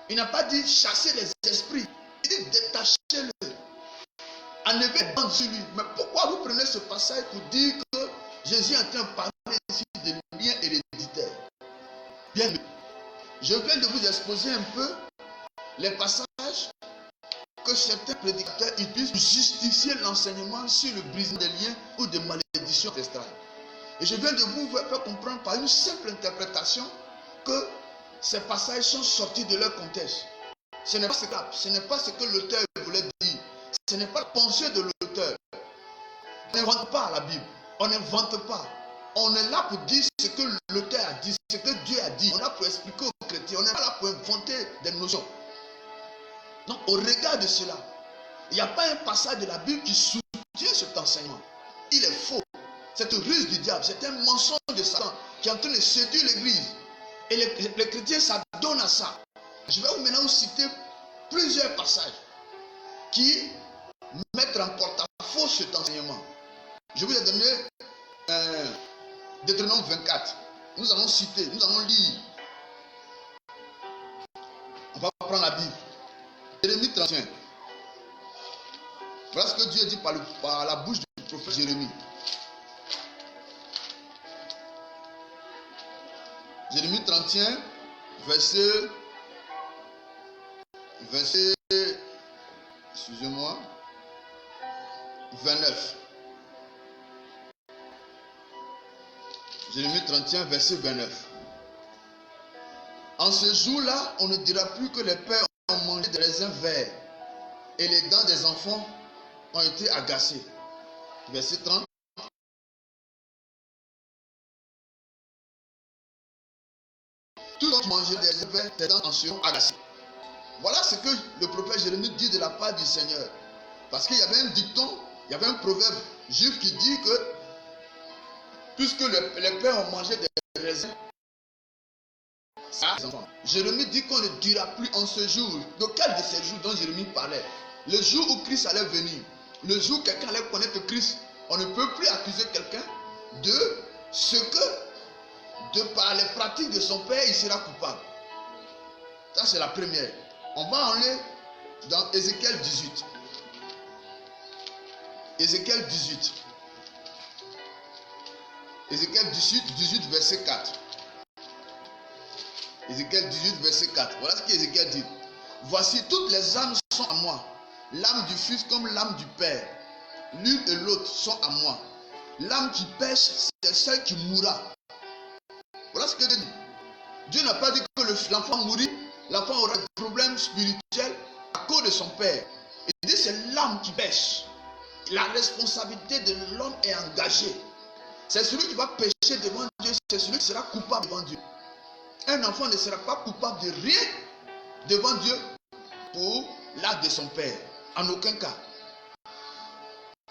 Il n'a pas dit chasser les esprits. Il dit, détachez-le. Enlevez les bandes sur lui. Mais pourquoi vous prenez ce passage pour dire que Jésus est en train de parler ici de lien héréditaire? Bien, je viens de vous exposer un peu les passages que certains prédicateurs utilisent pour justifier l'enseignement sur le brisement des liens ou des malédictions ancestrales. Et je viens de vous faire comprendre par une simple interprétation que ces passages sont sortis de leur contexte. Ce n'est pas ce que l'auteur voulait dire. Ce n'est pas la pensée de l'auteur. On n'invente pas la Bible. On n'invente pas. On est là pour dire ce que l'auteur a dit, ce que Dieu a dit. On est là pour expliquer aux chrétiens. On n'est pas là pour inventer des notions. Donc, au regard de cela, il n'y a pas un passage de la Bible qui soutient cet enseignement. Il est faux. C'est une ruse du diable. C'est un mensonge de Satan qui est en train de séduire l'Église. Et les chrétiens s'adonnent à ça. Je vais maintenant vous citer plusieurs passages qui mettent en porte-à-faux cet enseignement. Je vous ai donné Deutéronome 24. Nous allons citer, nous allons lire. On va prendre la Bible. Jérémie 31. Voilà ce que Dieu dit par la bouche du prophète Jérémie. Jérémie 31, verset, excusez-moi, 29. Jérémie 31, verset 29. En ce jour-là, on ne dira plus que les pères ont mangé des raisins verts et les dents des enfants ont été agacées. Verset 30. Tous ceux qui mangeaient des raisins verts, les dents en seront agacées. Voilà ce que le prophète Jérémie dit de la part du Seigneur. Parce qu'il y avait un dicton, il y avait un proverbe juif qui dit que puisque les pères ont mangé des raisins, Jérémie dit qu'on ne dira plus en ce jour. De quel de ces jours dont Jérémie parlait? Le jour où Christ allait venir. Le jour où quelqu'un allait connaître Christ. On ne peut plus accuser quelqu'un de ce que, de par les pratiques de son père, il sera coupable. Ça, c'est la première. On va en aller dans Ézéchiel 18. Ézéchiel 18. Ézéchiel 18, verset 4. Ézéchiel 18, verset 4. Voilà ce qu'Ézéchiel dit. Voici, toutes les âmes sont à moi. l'âme du Fils comme l'âme du Père. L'une et l'autre sont à moi. L'âme qui pêche, c'est celle qui mourra. Voilà ce que Dieu dit. Dieu n'a pas dit que l'enfant mourit, l'enfant aura des problèmes spirituels à cause de son père. Il dit c'est l'âme qui pêche. La responsabilité de l'homme est engagée. C'est celui qui va pécher devant Dieu, c'est celui qui sera coupable devant Dieu. Un enfant ne sera pas coupable de rien devant Dieu pour l'acte de son père. En aucun cas.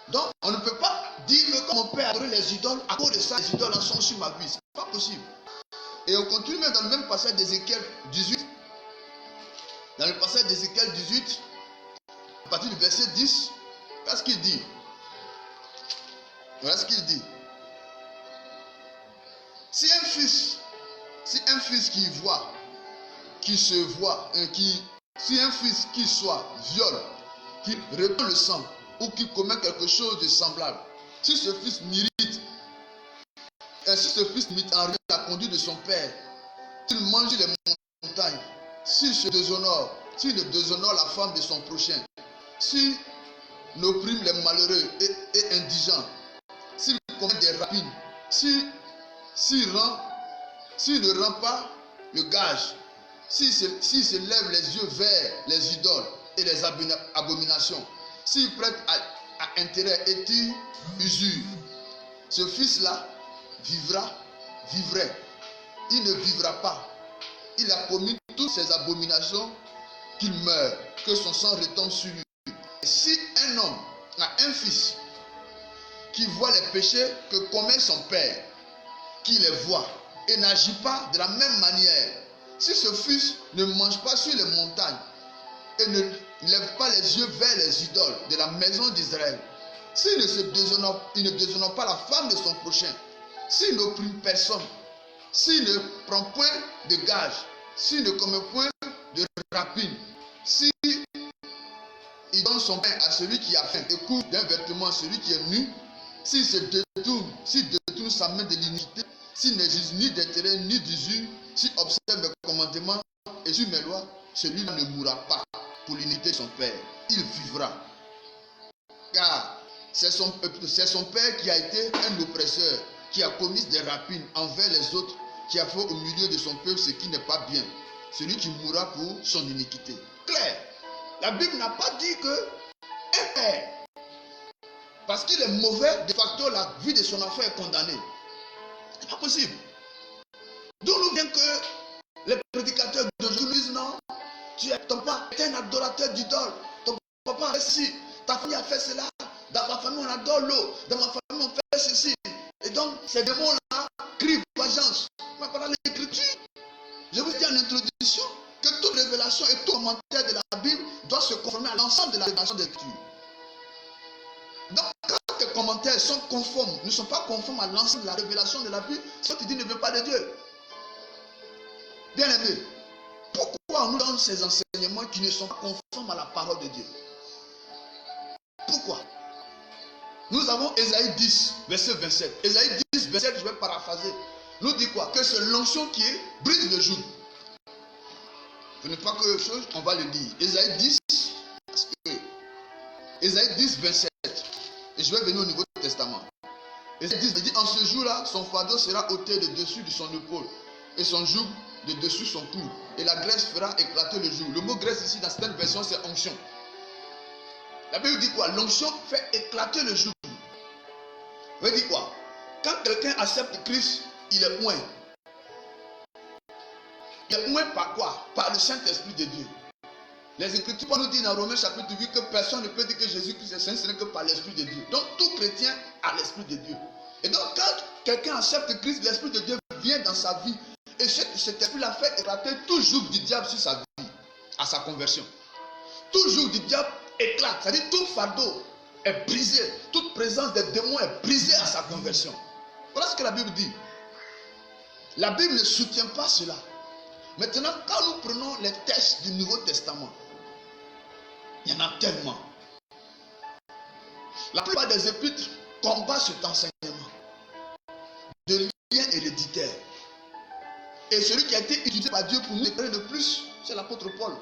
Donc, on ne peut pas dire que comme mon père adorait les idoles, à cause de ça, les idoles en sont sur ma vie. Ce n'est pas possible. Et on continue même dans le même passage d'Ézéchiel 18. Dans le passage d'Ézéchiel 18, à partir du verset 10, voilà ce qu'il dit. Voilà ce qu'il dit. Si un fils qui voit, qui se voit, si un fils qui soit viole, qui répand le sang, ou qui commet quelque chose de semblable, si ce fils m'irrite, et si ce fils m'imite en rien la conduite de son père, s'il mange les montagnes, s'il se déshonore, s'il ne déshonore la femme de son prochain, s'il opprime les malheureux et indigents, s'il commet des rapines, s'il ne rend pas le gage, s'il se lève les yeux vers les idoles et les abominations, s'il prête à intérêt et tire usure, ce fils-là vivrait. Il ne vivra pas. Il a commis toutes ces abominations qu'il meurt, que son sang retombe sur lui. Et si un homme a un fils qui voit les péchés que commet son père, qui les voit et n'agit pas de la même manière, si ce fils ne mange pas sur les montagnes et ne lève pas les yeux vers les idoles de la maison d'Israël, s'il ne déshonore pas la femme de son prochain, s'il n'opprime personne, s'il ne prend point de gage, s'il ne commet point de rapine, s'il donne son pain à celui qui a faim et couvre d'un vêtement à celui qui est nu, s'il détourne sa main de l'iniquité, s'il n'exige ni d'intérêt ni d'usure, s'il observe mes commandements et suit mes lois, celui-là ne mourra pas pour l'unité de son père. Il vivra. Car c'est son père qui a été un oppresseur, qui a commis des rapines envers les autres, qui a fait au milieu de son peuple ce qui n'est pas bien. Celui qui mourra pour son iniquité. Clair. La Bible n'a pas dit que un père, parce qu'il est mauvais, de facto la vie de son enfant est condamnée. Ce n'est pas possible. D'où nous vient que les prédicateurs d'aujourd'hui disent non, ton papa est un adorateur d'idoles. Ton papa a fait ceci, ta famille a fait cela. Dans ma famille on adore l'eau, dans ma famille on fait ceci. Et donc ces démons-là crient vengeance. Mais par l'écriture, je vous dis en introduction que toute révélation et tout commentaire de la Bible doit se conformer à l'ensemble de la révélation de l'Écriture. Donc quand tes commentaires sont conformes, ne sont pas conformes à l'ensemble de la révélation de la Bible, ce que tu dis ne vient pas de Dieu. Bien aimé, pourquoi on nous donne ces enseignements qui ne sont pas conformes à la parole de Dieu? Pourquoi? Nous avons Ésaïe 10, verset 27. Ésaïe 10, verset 27, je vais paraphraser. Nous dit quoi? Que c'est l'onction qui brise le joug. Ce n'est pas que chose, on va le dire. Ésaïe 10, Ésaïe 10, 27. Et je vais venir au Nouveau Testament. Ésaïe 10, il dit, en ce jour-là, son fardeau sera ôté de dessus de son épaule, et son joug de dessus son cou, et la graisse fera éclater le joug. Le mot graisse ici, dans certaines versions, c'est onction. La Bible dit quoi? L'onction fait éclater le joug. Ça veut dire quoi? Quand quelqu'un accepte Christ, il est oint. Il est oint par quoi? Par le Saint-Esprit de Dieu. Les Écritures nous disent dans Romains chapitre 8 que personne ne peut dire que Jésus-Christ est Saint, ce n'est que par l'Esprit de Dieu. Donc tout chrétien a l'Esprit de Dieu. Et donc quand quelqu'un accepte Christ, l'Esprit de Dieu vient dans sa vie. Et cet esprit-là fait éclater tout joug du diable sur sa vie, à sa conversion. Tout joug du diable éclate, c'est-à-dire tout fardeau est brisé, toute présence des démons est brisée à sa conversion. Voilà ce que la Bible dit. La Bible ne soutient pas cela. Maintenant, quand nous prenons les textes du Nouveau Testament, il y en a tellement. La plupart des épîtres combattent cet enseignement de lien héréditaire. Et celui qui a été utilisé par Dieu pour nous éclairer le plus, c'est l'apôtre Paul.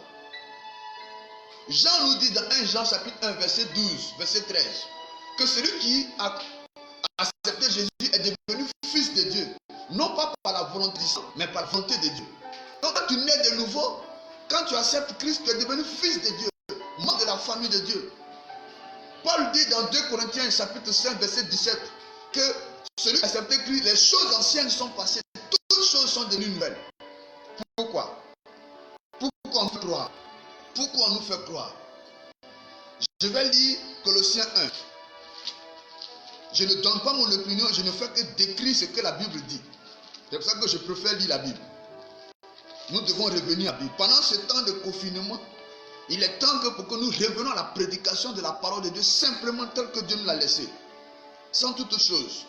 Jean nous dit dans 1 Jean chapitre 1 verset 12, verset 13, que celui qui a accepté Jésus est devenu fils de Dieu. Non pas par la volonté du sang, mais par la volonté de Dieu. Donc quand tu nais de nouveau, quand tu acceptes Christ, tu es devenu fils de Dieu, membre de la famille de Dieu. Paul dit dans 2 Corinthiens chapitre 5 verset 17 que celui qui a accepté Christ, les choses anciennes sont passées, toutes choses sont devenues nouvelles. Pourquoi? Pourquoi on fait croire? Pourquoi on nous fait croire? Je vais lire Colossiens 1. Je ne donne pas mon opinion, je ne fais que décrire ce que la Bible dit. C'est pour ça que je préfère lire la Bible. Nous devons revenir à la Bible. Pendant ce temps de confinement, il est temps que pour que nous revenions à la prédication de la parole de Dieu simplement telle que Dieu nous l'a laissée. Sans toute chose.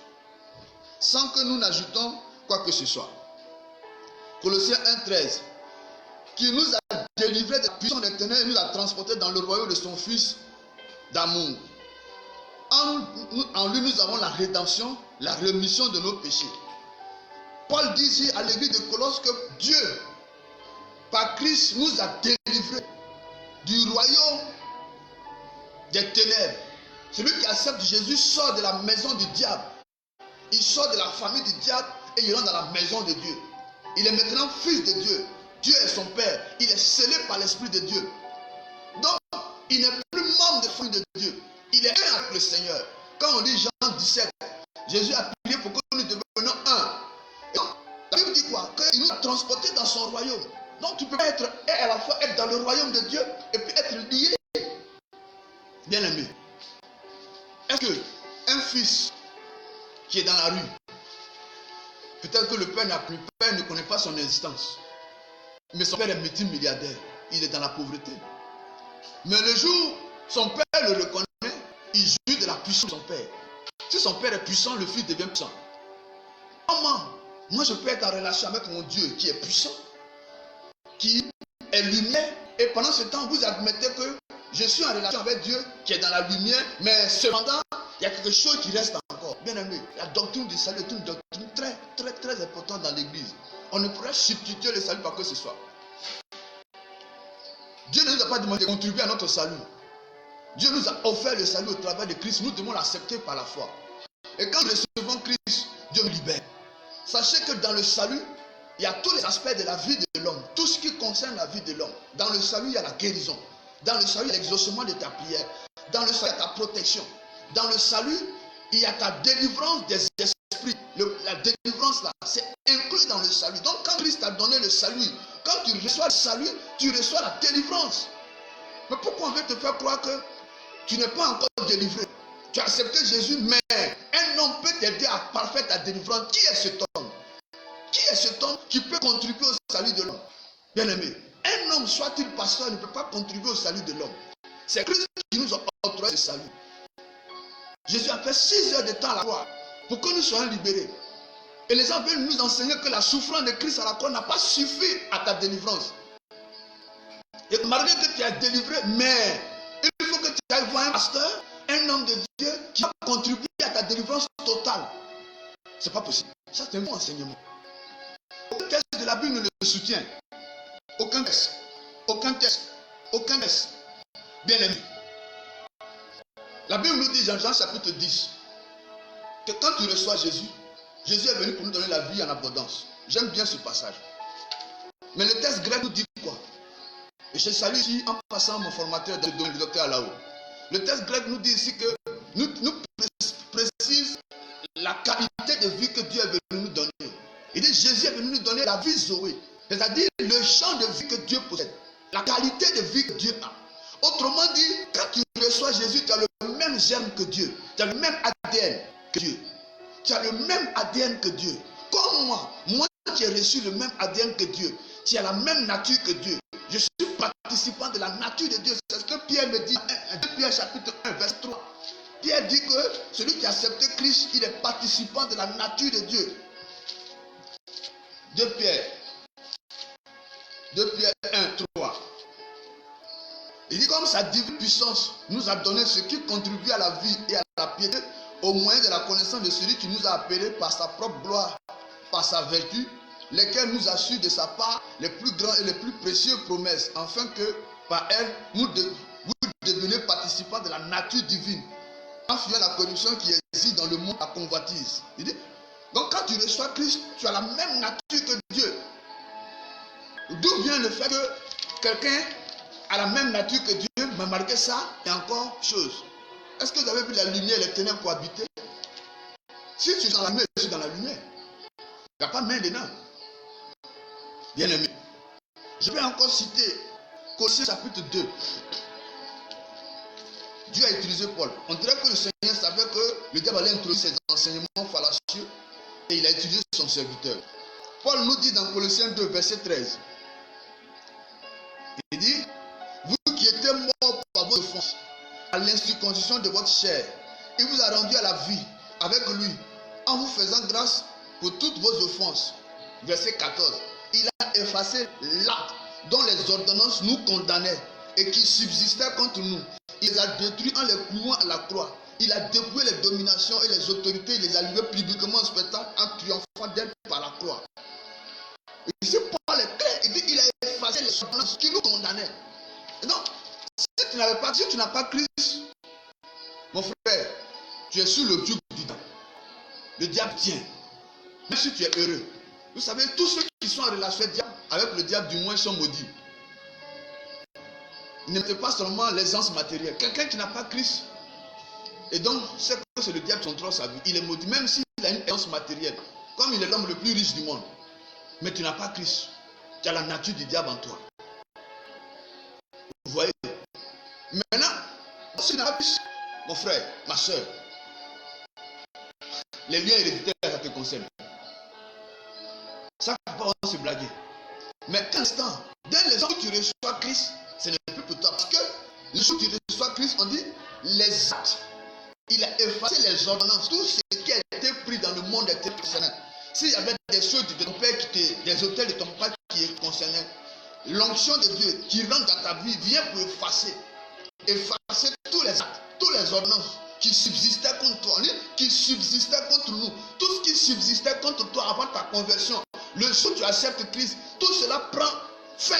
Sans que nous n'ajoutons quoi que ce soit. Colossiens 1,13. Qui nous a délivrés de la puissance des ténèbres et nous a transportés dans le royaume de son Fils d'amour. En lui, nous avons la rédemption, la rémission de nos péchés. Paul dit ici à l'église de Colosse que Dieu, par Christ, nous a délivrés du royaume des ténèbres. Celui qui accepte Jésus sort de la maison du diable. Il sort de la famille du diable et il rentre dans la maison de Dieu. Il est maintenant fils de Dieu. Dieu est son Père. Il est scellé par l'Esprit de Dieu. Donc, il n'est plus membre de la famille de Dieu. Il est un avec le Seigneur. Quand on lit Jean 17, Jésus a prié pour que nous devenions un. Et donc, la Bible dit quoi? Qu'il nous a transportés dans son royaume. Donc, tu peux pas être et à la fois être dans le royaume de Dieu et puis être lié. Bien aimé. Est-ce qu'un fils qui est dans la rue, peut-être que le père ne connaît pas son existence, mais son père est multimilliardaire, il est dans la pauvreté. Mais le jour, son père le reconnaît, il jouit de la puissance de son père. Si son père est puissant, le fils devient puissant. Comment moi je peux être en relation avec mon Dieu qui est puissant, qui est lumière, et pendant ce temps, vous admettez que je suis en relation avec Dieu qui est dans la lumière, mais cependant, il y a quelque chose qui reste encore. Bien aimé, la doctrine du salut est une doctrine très, très, très importante dans l'église. On ne pourrait substituer le salut par que ce soit. Dieu ne nous a pas demandé de contribuer à notre salut. Dieu nous a offert le salut au travers de Christ. Nous devons l'accepter par la foi. Et quand nous recevons Christ, Dieu nous libère. Sachez que dans le salut, il y a tous les aspects de la vie de l'homme. Tout ce qui concerne la vie de l'homme. Dans le salut, il y a la guérison. Dans le salut, il y a l'exaucement de ta prière. Dans le salut, il y a ta protection. Dans le salut, il y a ta délivrance des esprits. La délivrance là, c'est inclus dans le salut. Donc quand Christ t'a donné le salut, quand tu reçois le salut, tu reçois la délivrance. Mais pourquoi on veut te faire croire que tu n'es pas encore délivré? Tu as accepté Jésus, mais un homme peut t'aider à parfaire ta délivrance. Qui est cet homme? Qui est cet homme qui peut contribuer au salut de l'homme? Bien aimé, un homme, soit-il pasteur, ne peut pas contribuer au salut de l'homme. C'est Christ qui nous a octroyé ce salut. Jésus a fait 6 heures de temps à la croix pour que nous soyons libérés. Et les gens veulent nous enseigner que la souffrance de Christ à la croix n'a pas suffi à ta délivrance. Et malgré que tu es délivré, mais il faut que tu ailles voir un pasteur, un homme de Dieu qui va contribuer à ta délivrance totale. Ce n'est pas possible. Ça, c'est un bon enseignement. Aucun texte de la Bible ne le soutient. Aucun texte. Aucun texte. Aucun texte. Bien aimé. La Bible nous dit dans Jean chapitre 10 que quand tu reçois Jésus, Jésus est venu pour nous donner la vie en abondance. J'aime bien ce passage. Mais le texte grec nous dit quoi? Et je salue ici en passant mon formateur, le docteur Alao. Le texte grec nous dit ici que nous précise la qualité de vie que Dieu est venu nous donner. Il dit Jésus est venu nous donner la vie Zoé. C'est-à-dire le champ de vie que Dieu possède. La qualité de vie que Dieu a. Autrement dit, quand tu reçois Jésus, tu as le même germe que Dieu. Tu as le même ADN que Dieu. Tu as le même ADN que Dieu. Comme moi qui ai reçu le même ADN que Dieu. Tu as la même nature que Dieu. Je suis participant de la nature de Dieu. C'est ce que Pierre me dit. 2 Pierre chapitre 1, verset 3. Pierre dit que celui qui a accepté Christ, il est participant de la nature de Dieu. 2 Pierre 1, 3. Il dit comme sa divine puissance nous a donné ce qui contribue à la vie et à la piété au moyen de la connaissance de celui qui nous a appelés par sa propre gloire, par sa vertu, lesquels nous assurent de sa part les plus grandes et les plus précieuses promesses, afin que par elles, nous devenez participant de la nature divine, en fuyant la corruption qui existe dans le monde, la convoitise. Il dit, donc quand tu reçois Christ, tu as la même nature que Dieu. D'où vient le fait que quelqu'un a la même nature que Dieu, mais malgré ça, il y a encore chose. Est-ce que vous avez vu la lumière et les ténèbres cohabiter? Si tu es dans la lumière, je suis dans la lumière. Il n'y a pas de main dedans. Bien aimé. Je vais encore citer Colossiens chapitre 2. Dieu a utilisé Paul. On dirait que le Seigneur savait que le diable allait introduire ses enseignements fallacieux et il a utilisé son serviteur. Paul nous dit dans Colossiens 2, verset 13. Il dit, vous qui étiez morts par vos offenses, à l'incirconcision de votre chair, il vous a rendu à la vie avec lui, en vous faisant grâce pour toutes vos offenses. Verset 14. Il a effacé l'acte dont les ordonnances nous condamnaient et qui subsistait contre nous. Il les a détruits en les clouant à la croix. Il a dépouillé les dominations et les autorités. Il les a livrés publiquement en spectacle en triomphant d'elles par la croix. Et c'est Paul est clair. Il dit il a effacé les ordonnances qui nous condamnaient. Et donc, si tu n'as pas Christ, mon frère, tu es sous le joug du diable. Le diable tient. Même si tu es heureux. Vous savez, tous ceux qui sont en relation avec le diable, du moins, sont maudits. Il ne met pas seulement l'aisance matérielle. Quelqu'un qui n'a pas Christ, et donc, c'est que c'est le diable qui contrôle sa vie. Il est maudit, même s'il a une aisance matérielle. Comme il est l'homme le plus riche du monde. Mais tu n'as pas Christ. Tu as la nature du diable en toi. Vous voyez? Maintenant, si tu n'as pas Christ, mon frère, ma soeur, les liens héréditaires, ça te concerne. Ça ne peut pas se blaguer. Mais qu'un instant, dès les jours où tu reçois Christ, ce n'est plus pour toi. Parce que le jour où tu reçois Christ, on dit les actes. Il a effacé les ordonnances. Tout ce qui a été pris dans le monde était concerné. S'il y avait des choses de ton père, des hôtels de ton père qui est concerné, l'onction de Dieu qui rentre dans ta vie vient pour effacer tous les actes, tous les ordonnances qui subsistaient contre toi, qui subsistaient contre nous, tout ce qui subsistait contre toi avant ta conversion. Le jour où tu acceptes Christ, tout cela prend fin.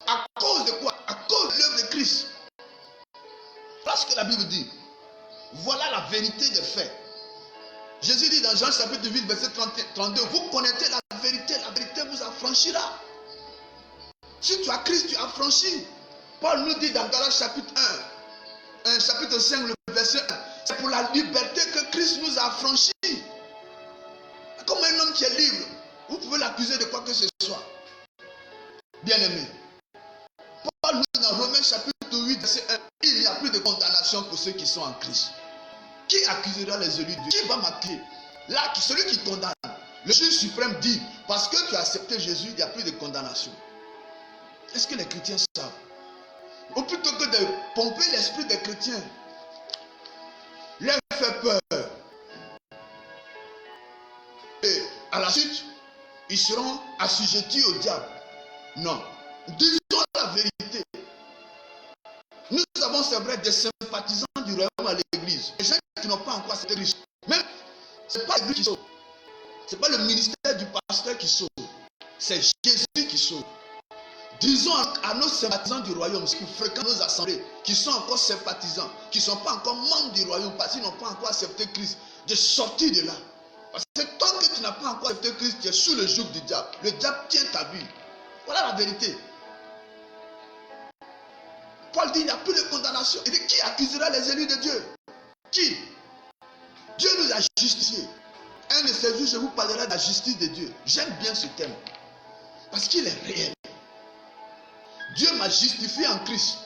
À cause de quoi? À cause de l'œuvre de Christ. Voilà ce que la Bible dit. Voilà la vérité des faits. Jésus dit dans Jean chapitre 8, verset 32, vous connaissez la vérité vous affranchira. Si tu as Christ, tu as franchi. Paul nous dit dans Galates chapitre 1, chapitre 5, le verset 1, c'est pour la liberté que Christ nous a affranchis. Comme un homme qui est libre, vous pouvez l'accuser de quoi que ce soit. Bien aimé. Paul nous dit dans Romains chapitre 8, verset 1, il n'y a plus de condamnation pour ceux qui sont en Christ. Qui accusera les élus de Dieu? Qui va m'accuser? Là, celui qui condamne. Le juge suprême dit, parce que tu as accepté Jésus, il n'y a plus de condamnation. Est-ce que les chrétiens savent? Ou plutôt que de pomper l'esprit des chrétiens, leur fait peur. Et à la suite, ils seront assujettis au diable. Non. Disons la vérité. Nous avons, c'est vrai, des sympathisants du royaume à l'église. Les gens qui n'ont pas encore accepté Christ. Même, ce n'est pas l'église qui sauve. Ce n'est pas le ministère du pasteur qui sauve. C'est Jésus qui sauve. Disons à nos sympathisants du royaume, ceux qui fréquentent nos assemblées, qui sont encore sympathisants, qui ne sont pas encore membres du royaume, parce qu'ils n'ont pas encore accepté Christ, de sortir de là. Parce que tant que tu n'as pas encore accepté Christ, tu es sous le joug du diable. Le diable tient ta vie. Voilà la vérité. Paul dit, il n'y a plus de condamnation. Il dit, qui accusera les élus de Dieu? Qui? Dieu nous a justifiés. Un de ces jours, je vous parlerai de la justice de Dieu. J'aime bien ce thème. Parce qu'il est réel. Dieu m'a justifié en Christ.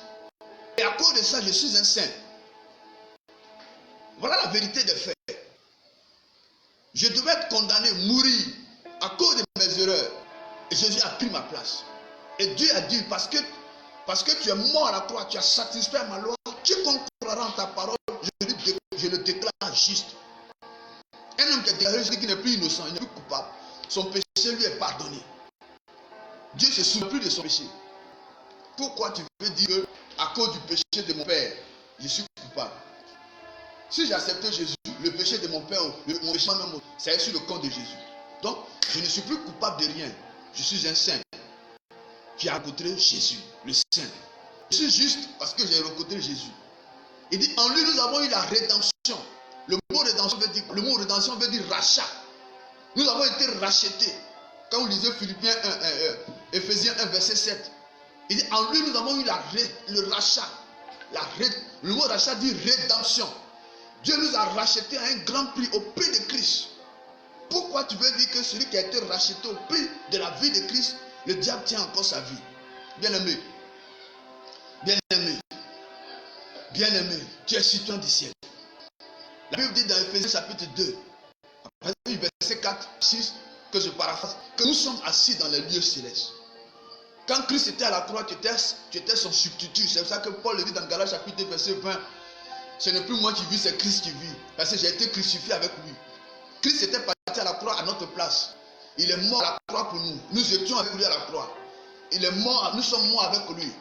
Et à cause de ça, je suis un saint. Voilà la vérité des faits. Je devais être condamné, mourir à cause de mes erreurs. Et Jésus a pris ma place. Et Dieu a dit, parce que tu es mort à la croix, tu as satisfait ma loi, quiconque croira en ta parole, je le déclare juste. Un homme qui est déclaré juste, qui n'est plus innocent, il n'est plus coupable. Son péché lui est pardonné. Dieu ne se souvient plus de son péché. Pourquoi tu veux dire que à cause du péché de mon père, je suis coupable? Si j'ai accepté Jésus, le péché de mon père, mon péché même, c'est sur le compte de Jésus. Donc, je ne suis plus coupable de rien. Je suis un saint qui a rencontré Jésus, le saint. Je suis juste parce que j'ai rencontré Jésus. Il dit, en lui, nous avons eu la rédemption. Le mot rédemption veut dire rachat. Nous avons été rachetés. Quand vous lisez Philippiens 1, Éphésiens 1, verset 7, il dit, en lui, nous avons eu le rachat. Le mot rachat dit rédemption. Dieu nous a rachetés à un grand prix, au prix de Christ. Pourquoi tu veux dire que celui qui a été racheté au prix de la vie de Christ, le diable tient encore sa vie? Bien-aimé, bien-aimé, bien-aimé, tu es citoyen du ciel. La Bible dit dans Éphésiens chapitre 2, verset 4, 6, que je paraphrase, que nous sommes assis dans les lieux célestes. Quand Christ était à la croix, tu étais son substitut. C'est pour ça que Paul le dit dans Galates chapitre 2, verset 20. Ce n'est plus moi qui vis, c'est Christ qui vit. Parce que j'ai été crucifié avec lui. Christ était parti à la croix à notre place. Il est mort à la croix pour nous. Nous étions avec lui à la croix. Il est mort, nous sommes morts avec lui.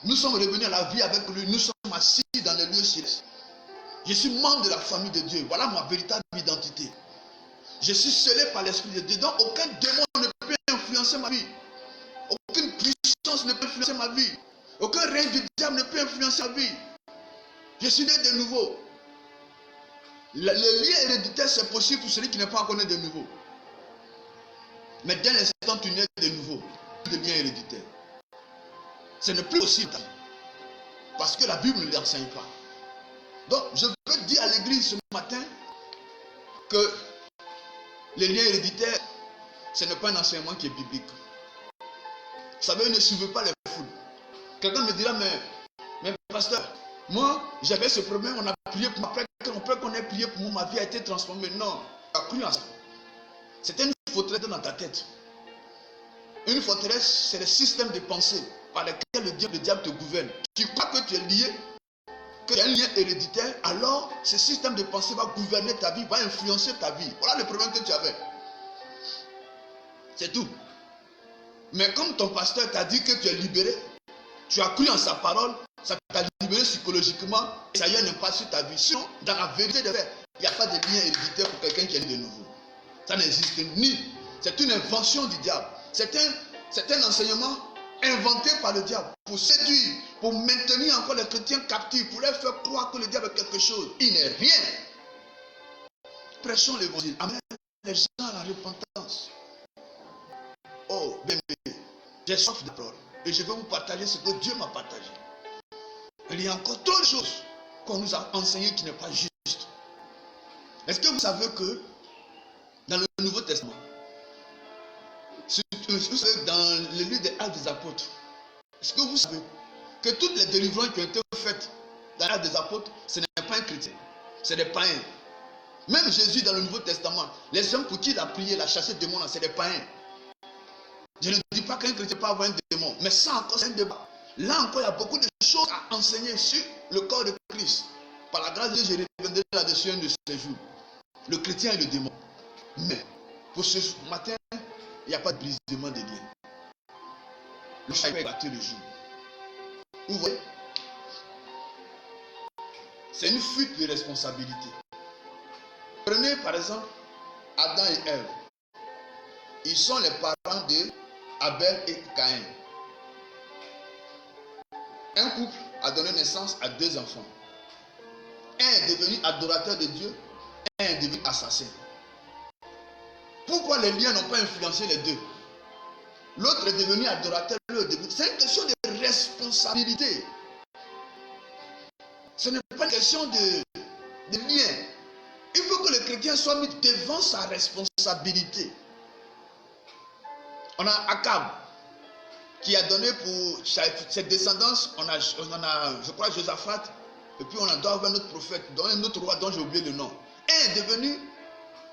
Nous sommes revenus à la vie avec lui. Nous sommes assis dans les lieux célestes. Je suis membre de la famille de Dieu. Voilà ma véritable identité. Je suis scellé par l'Esprit de Dieu. Donc aucun démon ne peut influencer ma vie. Aucune puissance ne peut influencer ma vie. Aucun règne du diable ne peut influencer ma vie. Je suis né de nouveau. Le lien héréditaire, c'est possible pour celui qui n'est pas encore né de nouveau. Mais dès l'instant tu nais de nouveau, le lien héréditaire. Ce n'est plus possible. Parce que la Bible ne l'enseigne pas. Donc, je veux dire à l'église ce matin que les liens héréditaires, ce n'est pas un enseignement qui est biblique. Vous savez, ne suivez pas les foules. Quelqu'un me dira, mais pasteur, moi, j'avais ce problème, on a prié pour moi. Après qu'on ait prié pour moi, ma vie a été transformée. Non, tu as cru en ça. C'était une forteresse dans ta tête. Une forteresse, c'est le système de pensée par lequel le diable te gouverne. Tu crois que tu es lié, qu'il y a un lien héréditaire, alors ce système de pensée va gouverner ta vie, va influencer ta vie. Voilà le problème que tu avais. C'est tout. Mais comme ton pasteur t'a dit que tu es libéré, tu as cru en sa parole, ça t'a libéré psychologiquement, et ça y a un impact sur ta vie. Sinon, dans la vérité des faits, il n'y a pas de lien héréditaire pour quelqu'un qui est né de nouveau. Ça n'existe ni. C'est une invention du diable. C'est un enseignement inventé par le diable pour séduire, pour maintenir encore les chrétiens captifs, pour leur faire croire que le diable est quelque chose. Il n'est rien. Prêchons l'évangile. Amène les gens à la repentance. Oh, bien, j'ai soif de parole. Et je vais vous partager ce que Dieu m'a partagé. Il y a encore trop de choses qu'on nous a enseignées qui n'est pas juste. Est-ce que vous savez que dans le Nouveau Testament, dans le livre des Actes des Apôtres, est-ce que vous savez que toutes les délivrances qui ont été faites dans l'Acte des Apôtres, ce n'est pas un chrétien, c'est des païens. Même Jésus dans le Nouveau Testament, les hommes pour qui il a prié, il a chassé des démons, c'est des païens. Je ne dis pas qu'un chrétien peut avoir un démon, mais ça encore c'est un débat. Là encore, il y a beaucoup de choses à enseigner sur le corps de Christ. Par la grâce de Dieu, je reviendrai là-dessus un de ces jours. Le chrétien et le démon. Mais pour ce matin, il n'y a pas de brisement de liens. Le chat est battu le jour. Vous voyez, c'est une fuite de responsabilité. Prenez par exemple Adam et Ève. Ils sont les parents de Abel et Caïn. Un couple a donné naissance à 2 enfants. Un est devenu adorateur de Dieu, un est devenu assassin. Pourquoi les liens n'ont pas influencé les deux? L'autre est devenu adorateur, l'autre est devenu... C'est une question de responsabilité. Ce n'est pas une question de lien. Il faut que le chrétien soit mis devant sa responsabilité. On a Akab qui a donné pour ses descendants, on a je crois, Josaphat, et puis on a un autre prophète, un autre roi dont j'ai oublié le nom. Un est devenu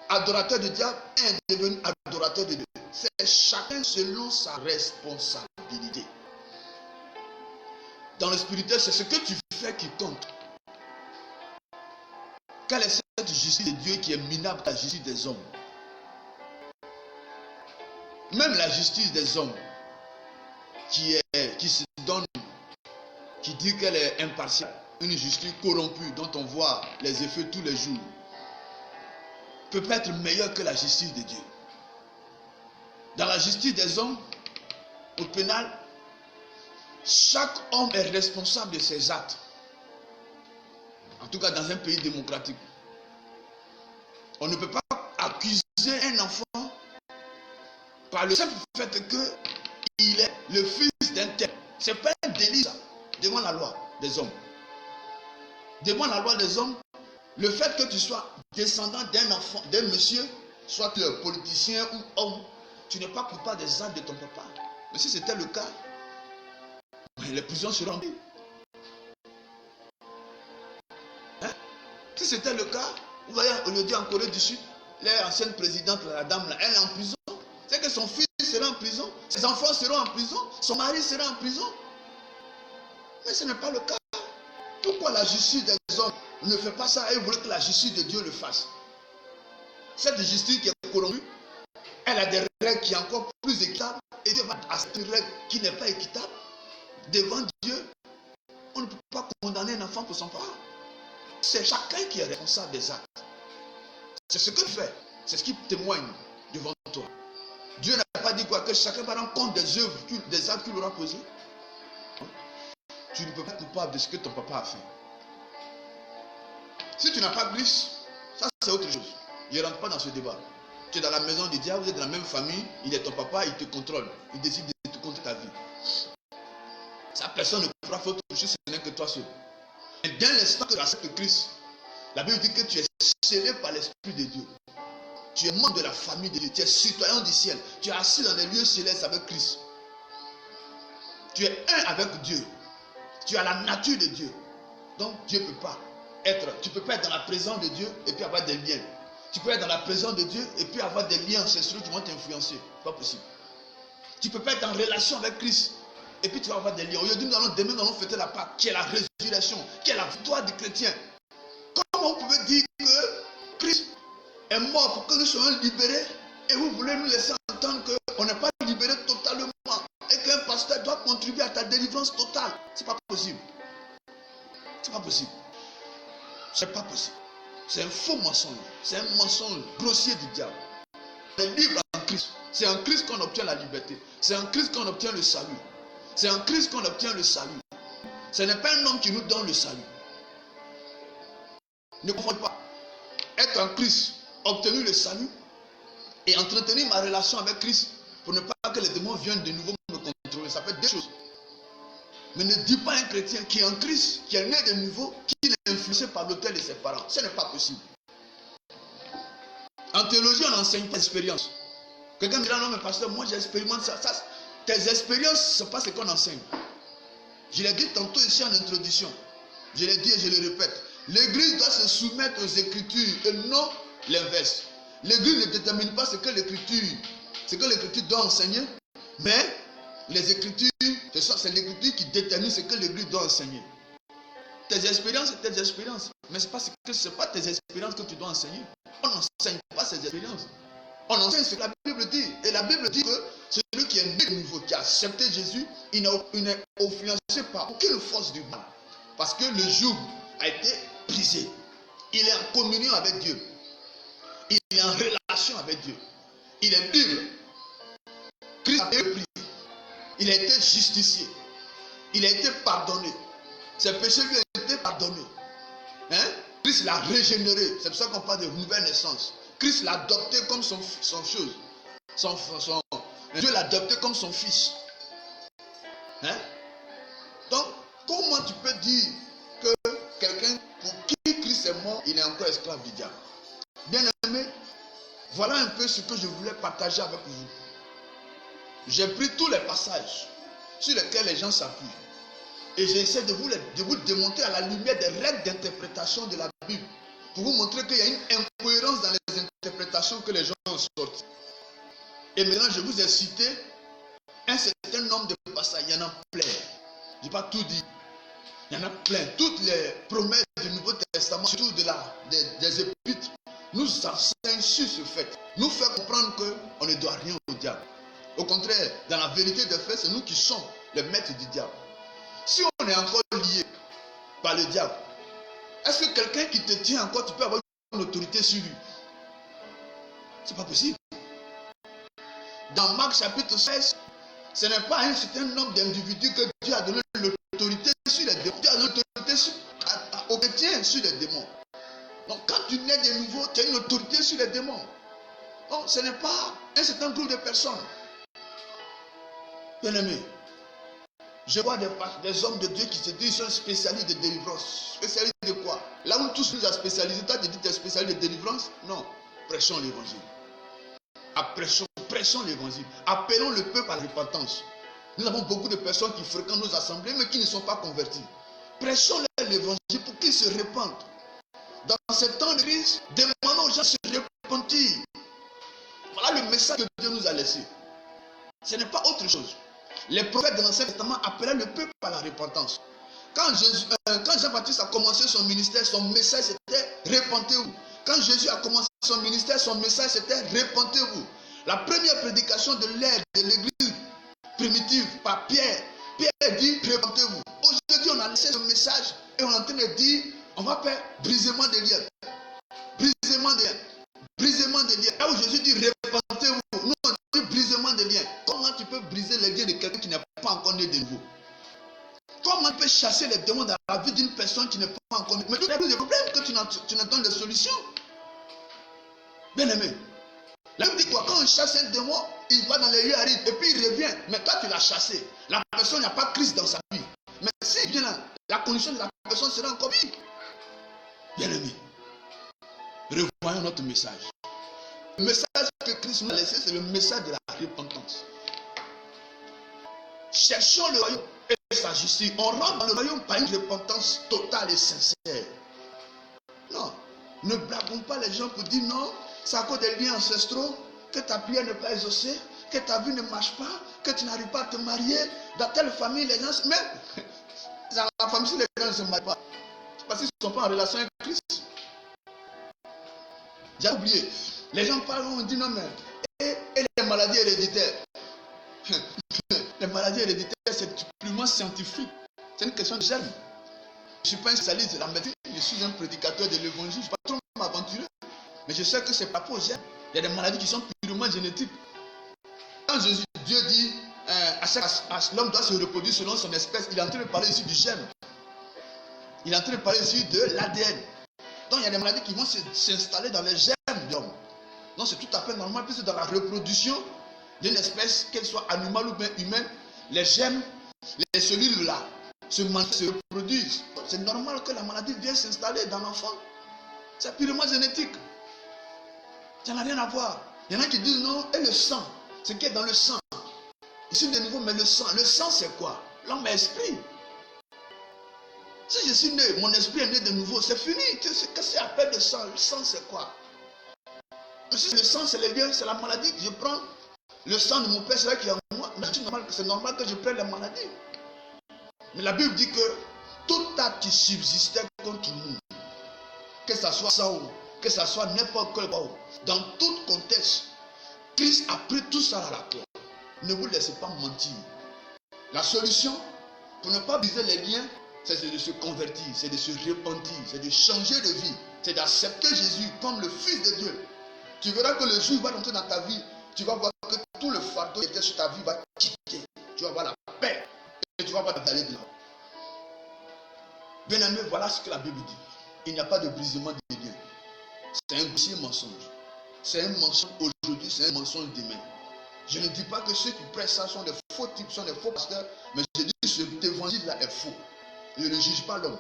adorateur du diable, un est devenu adorateur de Dieu. C'est chacun selon sa responsabilité. Dans le spirituel, c'est ce que tu fais qui compte. Quelle est cette justice de Dieu qui est minable à la justice des hommes? Même la justice des hommes qui se donne, qui dit qu'elle est impartiale, une justice corrompue dont on voit les effets tous les jours, peut pas être meilleure que la justice de Dieu. Dans la justice des hommes, au pénal, Chaque homme est responsable de ses actes. En tout cas, dans un pays démocratique. On ne peut pas accuser un enfant par le simple fait qu'il est le fils d'un tel. Ce n'est pas un délit, ça, devant la loi des hommes. Devant la loi des hommes, le fait que tu sois descendant d'un enfant, d'un monsieur, soit politicien ou homme, tu n'es pas coupable des actes de ton papa. Mais si c'était le cas, les prisons seront remplies. Hein? Si c'était le cas, vous voyez, aujourd'hui en Corée du Sud, l'ancienne présidente, la dame, là, elle est en prison. C'est que son fils sera en prison, ses enfants seront en prison, son mari sera en prison. Mais ce n'est pas le cas. Pourquoi la justice des hommes ne fait pas ça et vous voulez que la justice de Dieu le fasse? Cette justice qui est corrompue, elle a des règles qui sont encore plus équitables et Dieu va à cette règle qui n'est pas équitable. Devant Dieu, on ne peut pas condamner un enfant pour son papa. C'est chacun qui est responsable des actes. C'est ce que tu fais. C'est ce qui témoigne devant toi. Dieu n'a pas dit quoi? Que chacun va rendre compte des œuvres, des actes qu'il aura posés. Tu ne peux pas être coupable de ce que ton papa a fait. Si tu n'as pas Christ, ça c'est autre chose. Il ne rentre pas dans ce débat. Tu es dans la maison du diable, vous êtes dans la même famille, il est ton papa, il te contrôle. Il décide de te contrôler ta vie. Ça, personne ne pourra faire autre chose, ce n'est que toi seul. Et dès l'instant que tu acceptes Christ, la Bible dit que tu es scellé par l'Esprit de Dieu. Tu es membre de la famille de Dieu, tu es citoyen du ciel. Tu es assis dans les lieux célestes avec Christ. Tu es un avec Dieu. Tu as la nature de Dieu. Donc Dieu ne peut pas être. Tu ne peux pas être dans la présence de Dieu et puis avoir des liens. Tu peux être dans la présence de Dieu et puis avoir des liens ancestraux qui vont t'influencer. Pas possible. Tu ne peux pas être en relation avec Christ et puis tu vas avoir des liens. Aujourd'hui, demain, nous allons fêter la Pâque, qui est la résurrection, qui est la victoire du chrétien. Comment vous pouvez dire que Christ est mort pour que nous soyons libérés et vous voulez nous laisser entendre qu'on n'est pas libéré totalement et qu'un pasteur doit contribuer à ta délivrance totale? C'est pas possible. C'est pas possible. C'est pas possible. C'est un faux mensonge. C'est un mensonge grossier du diable. On est libre en Christ. C'est en Christ qu'on obtient la liberté. C'est en Christ qu'on obtient le salut. C'est en Christ qu'on obtient le salut. Ce n'est pas un homme qui nous donne le salut. Ne confondez pas. Être en Christ, obtenir le salut et entretenir ma relation avec Christ pour ne pas que les démons viennent de nouveau me contrôler. Ça fait deux choses. Mais ne dis pas à un chrétien qui est en Christ, qui est né de nouveau, qui est influencé par l'autel de ses parents. Ce n'est pas possible. En théologie, on n'enseigne pas l'expérience. Quelqu'un me dira, non mais pasteur, moi j'expérimente ça. Tes expériences, ce n'est pas ce qu'on enseigne. Je l'ai dit tantôt ici en introduction. Je l'ai dit et je le répète. L'église doit se soumettre aux Écritures et non l'inverse. L'église ne détermine pas ce que l'Écriture doit enseigner, mais les Écritures, c'est l'Écriture qui détermine ce que l'Église doit enseigner. Tes expériences, c'est tes expériences. Mais ce n'est pas tes expériences que tu dois enseigner. On n'enseigne pas ces expériences. On enseigne ce que la Bible dit. Et la Bible dit que celui qui est né de nouveau, qui a accepté Jésus, il n'est influencé par aucune force du mal. Parce que le joug a été brisé. Il est en communion avec Dieu. Il est en relation avec Dieu. Il est libre. Christ a été pris. Il a été justifié. Il a été pardonné. Ses péchés lui ont été pardonnés. Christ l'a régénéré. C'est pour ça qu'on parle de nouvelle naissance. Christ l'a adopté comme son chose. Dieu l'a adopté comme son fils. Donc, comment tu peux dire que quelqu'un pour qui Christ est mort, il est encore esclave du diable? Bien aimé, voilà un peu ce que je voulais partager avec vous. J'ai pris tous les passages sur lesquels les gens s'appuient. Et j'essaie de vous démontrer à la lumière des règles d'interprétation de la Bible. Pour vous montrer qu'il y a une incohérence dans les interprétations que les gens ont sorties. Et maintenant, je vous ai cité un certain nombre de passages. Il y en a plein. Je n'ai pas tout dit. Il y en a plein. Toutes les promesses du Nouveau Testament, surtout des épîtres, nous enseignent sur ce fait. Nous fait comprendre qu'on ne doit rien au diable. Au contraire, dans la vérité des faits, c'est nous qui sommes les maîtres du diable. Si on est encore lié par le diable, est-ce que quelqu'un qui te tient encore, tu peux avoir une autorité sur lui? C'est pas possible. Dans Marc chapitre 16, Ce n'est pas un certain nombre d'individus que Dieu a donné l'autorité sur les démons. Dieu a donné l'autorité aux chrétiens sur les démons. Donc quand tu nais de nouveau, tu as une autorité sur les démons. Donc ce n'est pas un certain groupe de personnes. Bien aimé, je vois des hommes de Dieu qui se disent qu'ils sont spécialistes de délivrance. Spécialistes de quoi? Là où tous nous a spécialisés, toi tu dis que tu es spécialiste de délivrance? Non, prêchons l'évangile. Prêchons l'évangile. Appelons le peuple à la repentance. Nous avons beaucoup de personnes qui fréquentent nos assemblées mais qui ne sont pas converties. Prêchons l'évangile pour qu'ils se répandent. Dans ce temps de crise, demandons aux gens de se repentir. Voilà le message que Dieu nous a laissé. Ce n'est pas autre chose. Les prophètes de l'Ancien Testament appelaient le peuple à la repentance. Quand Jean-Baptiste a commencé son ministère, son message c'était repentez-vous. Quand Jésus a commencé son ministère, son message c'était repentez-vous. La première prédication de l'ère de l'église primitive par Pierre. Pierre dit repentez-vous. Aujourd'hui on a laissé ce message et on est en train de dire on va faire brisement des liens. Brisement des liens. Brisement des liens. Là où Jésus dit repentez-vous, nous on dit brisement des liens. Comment tu peux briser les liens de quelqu'un qui n'est pas encore né de nouveau? Comment tu peux chasser les démons dans la vie d'une personne qui n'est pas encore née? Mais tu n'as plus de problème que tu n'as donnes des solutions. Bien aimé. La Bible dit quoi? Quand on chasse un démon, il va dans les lieux arides et puis il revient. Mais toi tu l'as chassé. La personne n'a pas Christ dans sa vie. Mais s'il vient là, la condition de la personne sera encore vive. Bien aimé. Revoyons notre message. Le message que Christ nous a laissé, c'est le message de la repentance. Cherchons le royaume et sa justice. On rentre dans le royaume par une repentance totale et sincère. Non, ne blaguons pas les gens pour dire non, c'est à cause des liens ancestraux que ta prière n'est pas exaucée, que ta vie ne marche pas, que tu n'arrives pas à te marier. Dans telle famille, les gens... Même dans la famille, si les gens ne se marient pas, c'est parce qu'ils ne sont pas en relation avec Christ. J'ai oublié. Les gens parlent, on dit non, mais et les maladies héréditaires. Les maladies héréditaires, c'est purement scientifique. C'est une question de germe. Je ne suis pas un spécialiste de la médecine, je suis un prédicateur de l'évangile. Je ne suis pas trop m'aventurer. Mais je sais que c'est pas pour germe. Il y a des maladies qui sont purement génétiques. Quand Dieu dit l'homme doit se reproduire selon son espèce, il est en train de parler ici du germe. Il est en train de parler ici de l'ADN. Donc il y a des maladies qui vont s'installer dans les germes de l'homme. Donc c'est tout à fait normal, puisque dans la reproduction d'une espèce, qu'elle soit animale ou bien humaine, les germes, les cellules là, se reproduisent. C'est normal que la maladie vienne s'installer dans l'enfant. C'est purement génétique. Ça n'a rien à voir. Il y en a qui disent non, et le sang, ce qui est dans le sang. Ici de nouveau, mais le sang c'est quoi? L'homme est esprit. Si je suis né, mon esprit est né de nouveau, c'est fini. Qu'est-ce que c'est appelé le sang? Le sang c'est quoi? Si le sang c'est le lien, c'est la maladie. Je prends le sang de mon père, c'est vrai qu'il y a en moi. C'est normal que je prenne la maladie. Mais la Bible dit que tout acte qui subsistait contre nous, que ce soit sang, que ce soit n'importe quel quoi, dans tout contexte, Christ a pris tout ça à la croix. Ne vous laissez pas mentir. La solution pour ne pas briser les liens, c'est de se convertir, c'est de se repentir, c'est de changer de vie, c'est d'accepter Jésus comme le Fils de Dieu. Tu verras que le jour où il va rentrer dans ta vie, tu vas voir que tout le fardeau qui était sur ta vie va quitter. Tu vas avoir la paix et tu vas voir d'aller de là. Bien aimé, voilà ce que la Bible dit. Il n'y a pas de brisement des liens. C'est un grossier mensonge. C'est un mensonge aujourd'hui, c'est un mensonge demain. Je ne dis pas que ceux qui prêchent ça sont des faux types, sont des faux pasteurs, mais je dis que cet évangile-là est faux. Je ne juge pas l'homme.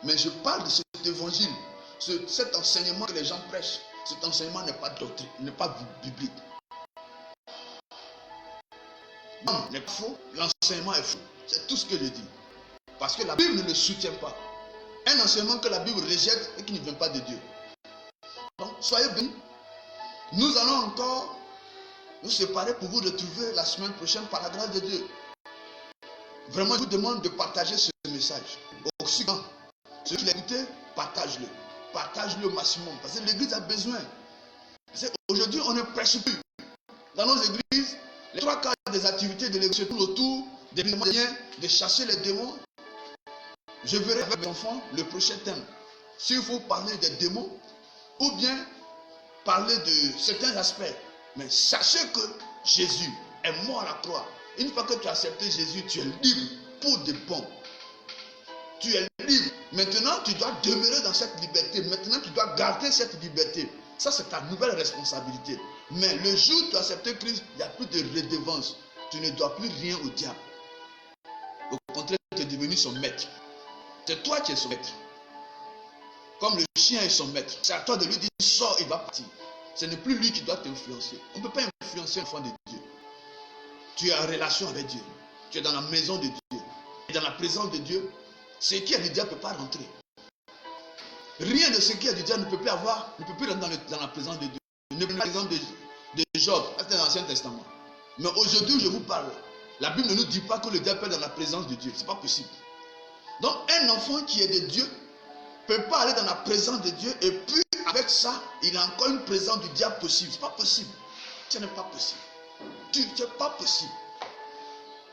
Mais je parle de cet évangile, cet enseignement que les gens prêchent. Cet enseignement n'est pas doctrine, n'est pas biblique. L'homme n'est pas faux, l'enseignement est faux. C'est tout ce que je dis. Parce que la Bible ne le soutient pas. Un enseignement que la Bible rejette et qui ne vient pas de Dieu. Donc, soyez bénis. Nous allons encore nous séparer pour vous retrouver la semaine prochaine par la grâce de Dieu. Vraiment, je vous demande de partager ce message. Aussi grand. Ceux qui l'écoutent, partage-le. Partage-le au maximum. Parce que l'église a besoin. Aujourd'hui, on ne prêche plus. Dans nos églises, les 3/4 des activités de l'église se tournent autour des moyens de chasser les démons. Je verrai avec mes enfants le prochain thème. S'il faut parler des démons ou bien parler de certains aspects. Mais sachez que Jésus est mort à la croix. Une fois que tu as accepté Jésus, tu es libre pour de bon. Tu es libre. Maintenant, tu dois demeurer dans cette liberté. Maintenant, tu dois garder cette liberté. Ça, c'est ta nouvelle responsabilité. Mais le jour où tu as accepté Christ, il n'y a plus de redevance. Tu ne dois plus rien au diable. Au contraire, tu es devenu son maître. C'est toi qui es son maître. Comme le chien est son maître. C'est à toi de lui dire, sors, il va partir. Ce n'est plus lui qui doit t'influencer. On ne peut pas influencer l'enfant de Dieu. Tu es en relation avec Dieu. Tu es dans la maison de Dieu. Et dans la présence de Dieu, ce qui est du diable ne peut pas rentrer. Rien de ce qui est du diable ne peut plus rentrer dans la présence de Dieu. Dans la présence de Job, c'est dans l'Ancien Testament. Mais aujourd'hui où je vous parle, la Bible ne nous dit pas que le diable peut être dans la présence de Dieu. Ce n'est pas possible. Donc un enfant qui est de Dieu ne peut pas aller dans la présence de Dieu et puis avec ça, il a encore une présence du diable possible. Ce n'est pas possible. Ce n'est pas possible. Ce n'est pas possible.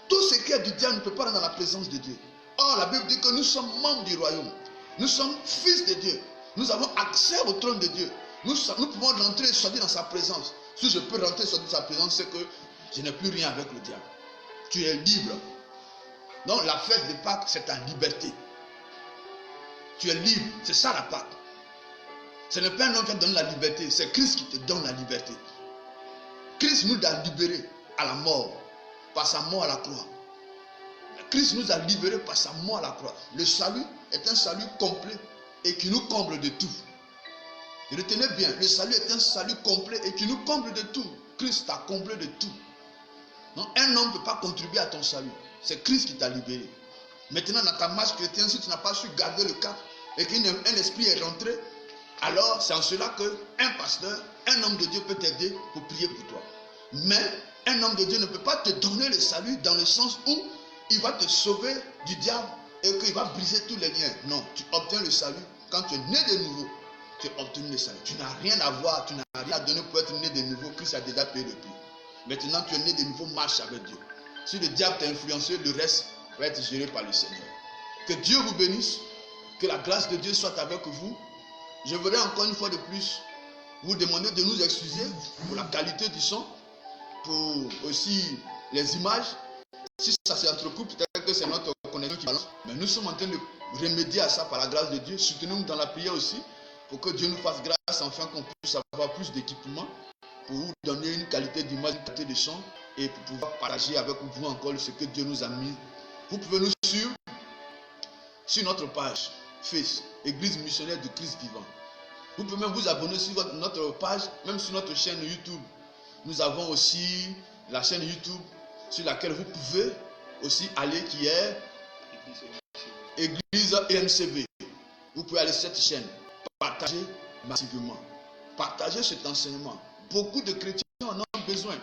Tout ce qui est du diable ne peut pas aller dans la présence de Dieu. Or, la Bible dit que nous sommes membres du royaume. Nous sommes fils de Dieu. Nous avons accès au trône de Dieu. Nous pouvons rentrer et sortir dans sa présence. Si je peux rentrer et sortir dans sa présence, c'est que je n'ai plus rien avec le diable. Tu es libre. Donc la fête de Pâques, c'est ta liberté. Tu es libre. C'est ça la Pâques. Ce n'est pas un homme qui te donne la liberté, c'est Christ qui te donne la liberté. Christ nous a libérés à la mort, par sa mort à la croix. Christ nous a libérés par sa mort à la croix. Le salut est un salut complet et qui nous comble de tout. Retenez bien, le salut est un salut complet et qui nous comble de tout. Christ t'a comblé de tout. Donc un homme ne peut pas contribuer à ton salut. C'est Christ qui t'a libéré. Maintenant dans ta marche chrétienne, si tu n'as pas su garder le cap et qu'un esprit est rentré, alors c'est en cela qu'un pasteur, un homme de Dieu peut t'aider pour prier pour toi. Mais un homme de Dieu ne peut pas te donner le salut dans le sens où il va te sauver du diable et qu'il va briser tous les liens. Non, tu obtiens le salut quand tu es né de nouveau. Tu as obtenu le salut. Tu n'as rien à voir, tu n'as rien à donner pour être né de nouveau. Christ a déjà payé le prix. Maintenant, tu es né de nouveau, marche avec Dieu. Si le diable t'a influencé, le reste va être géré par le Seigneur. Que Dieu vous bénisse, que la grâce de Dieu soit avec vous. Je voudrais encore une fois de plus vous demander de nous excuser pour la qualité du son, pour aussi les images. Si ça s'entrecoupe, peut-être que c'est notre connexion qui balance. Mais nous sommes en train de remédier à ça par la grâce de Dieu. Soutenons-nous dans la prière aussi, pour que Dieu nous fasse grâce, afin qu'on puisse avoir plus d'équipement, pour vous donner une qualité d'image, une qualité de son, et pour pouvoir partager avec vous encore ce que Dieu nous a mis. Vous pouvez nous suivre sur notre page Face, Église missionnaire du Christ vivant. Vous pouvez même vous abonner sur notre page, même sur notre chaîne YouTube. Nous avons aussi la chaîne YouTube sur laquelle vous pouvez aussi aller, qui est Église EMCV. Vous pouvez aller sur cette chaîne. Partagez massivement. Partagez cet enseignement. Beaucoup de chrétiens en ont besoin.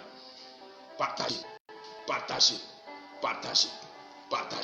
Partagez, partagez, partagez, partagez.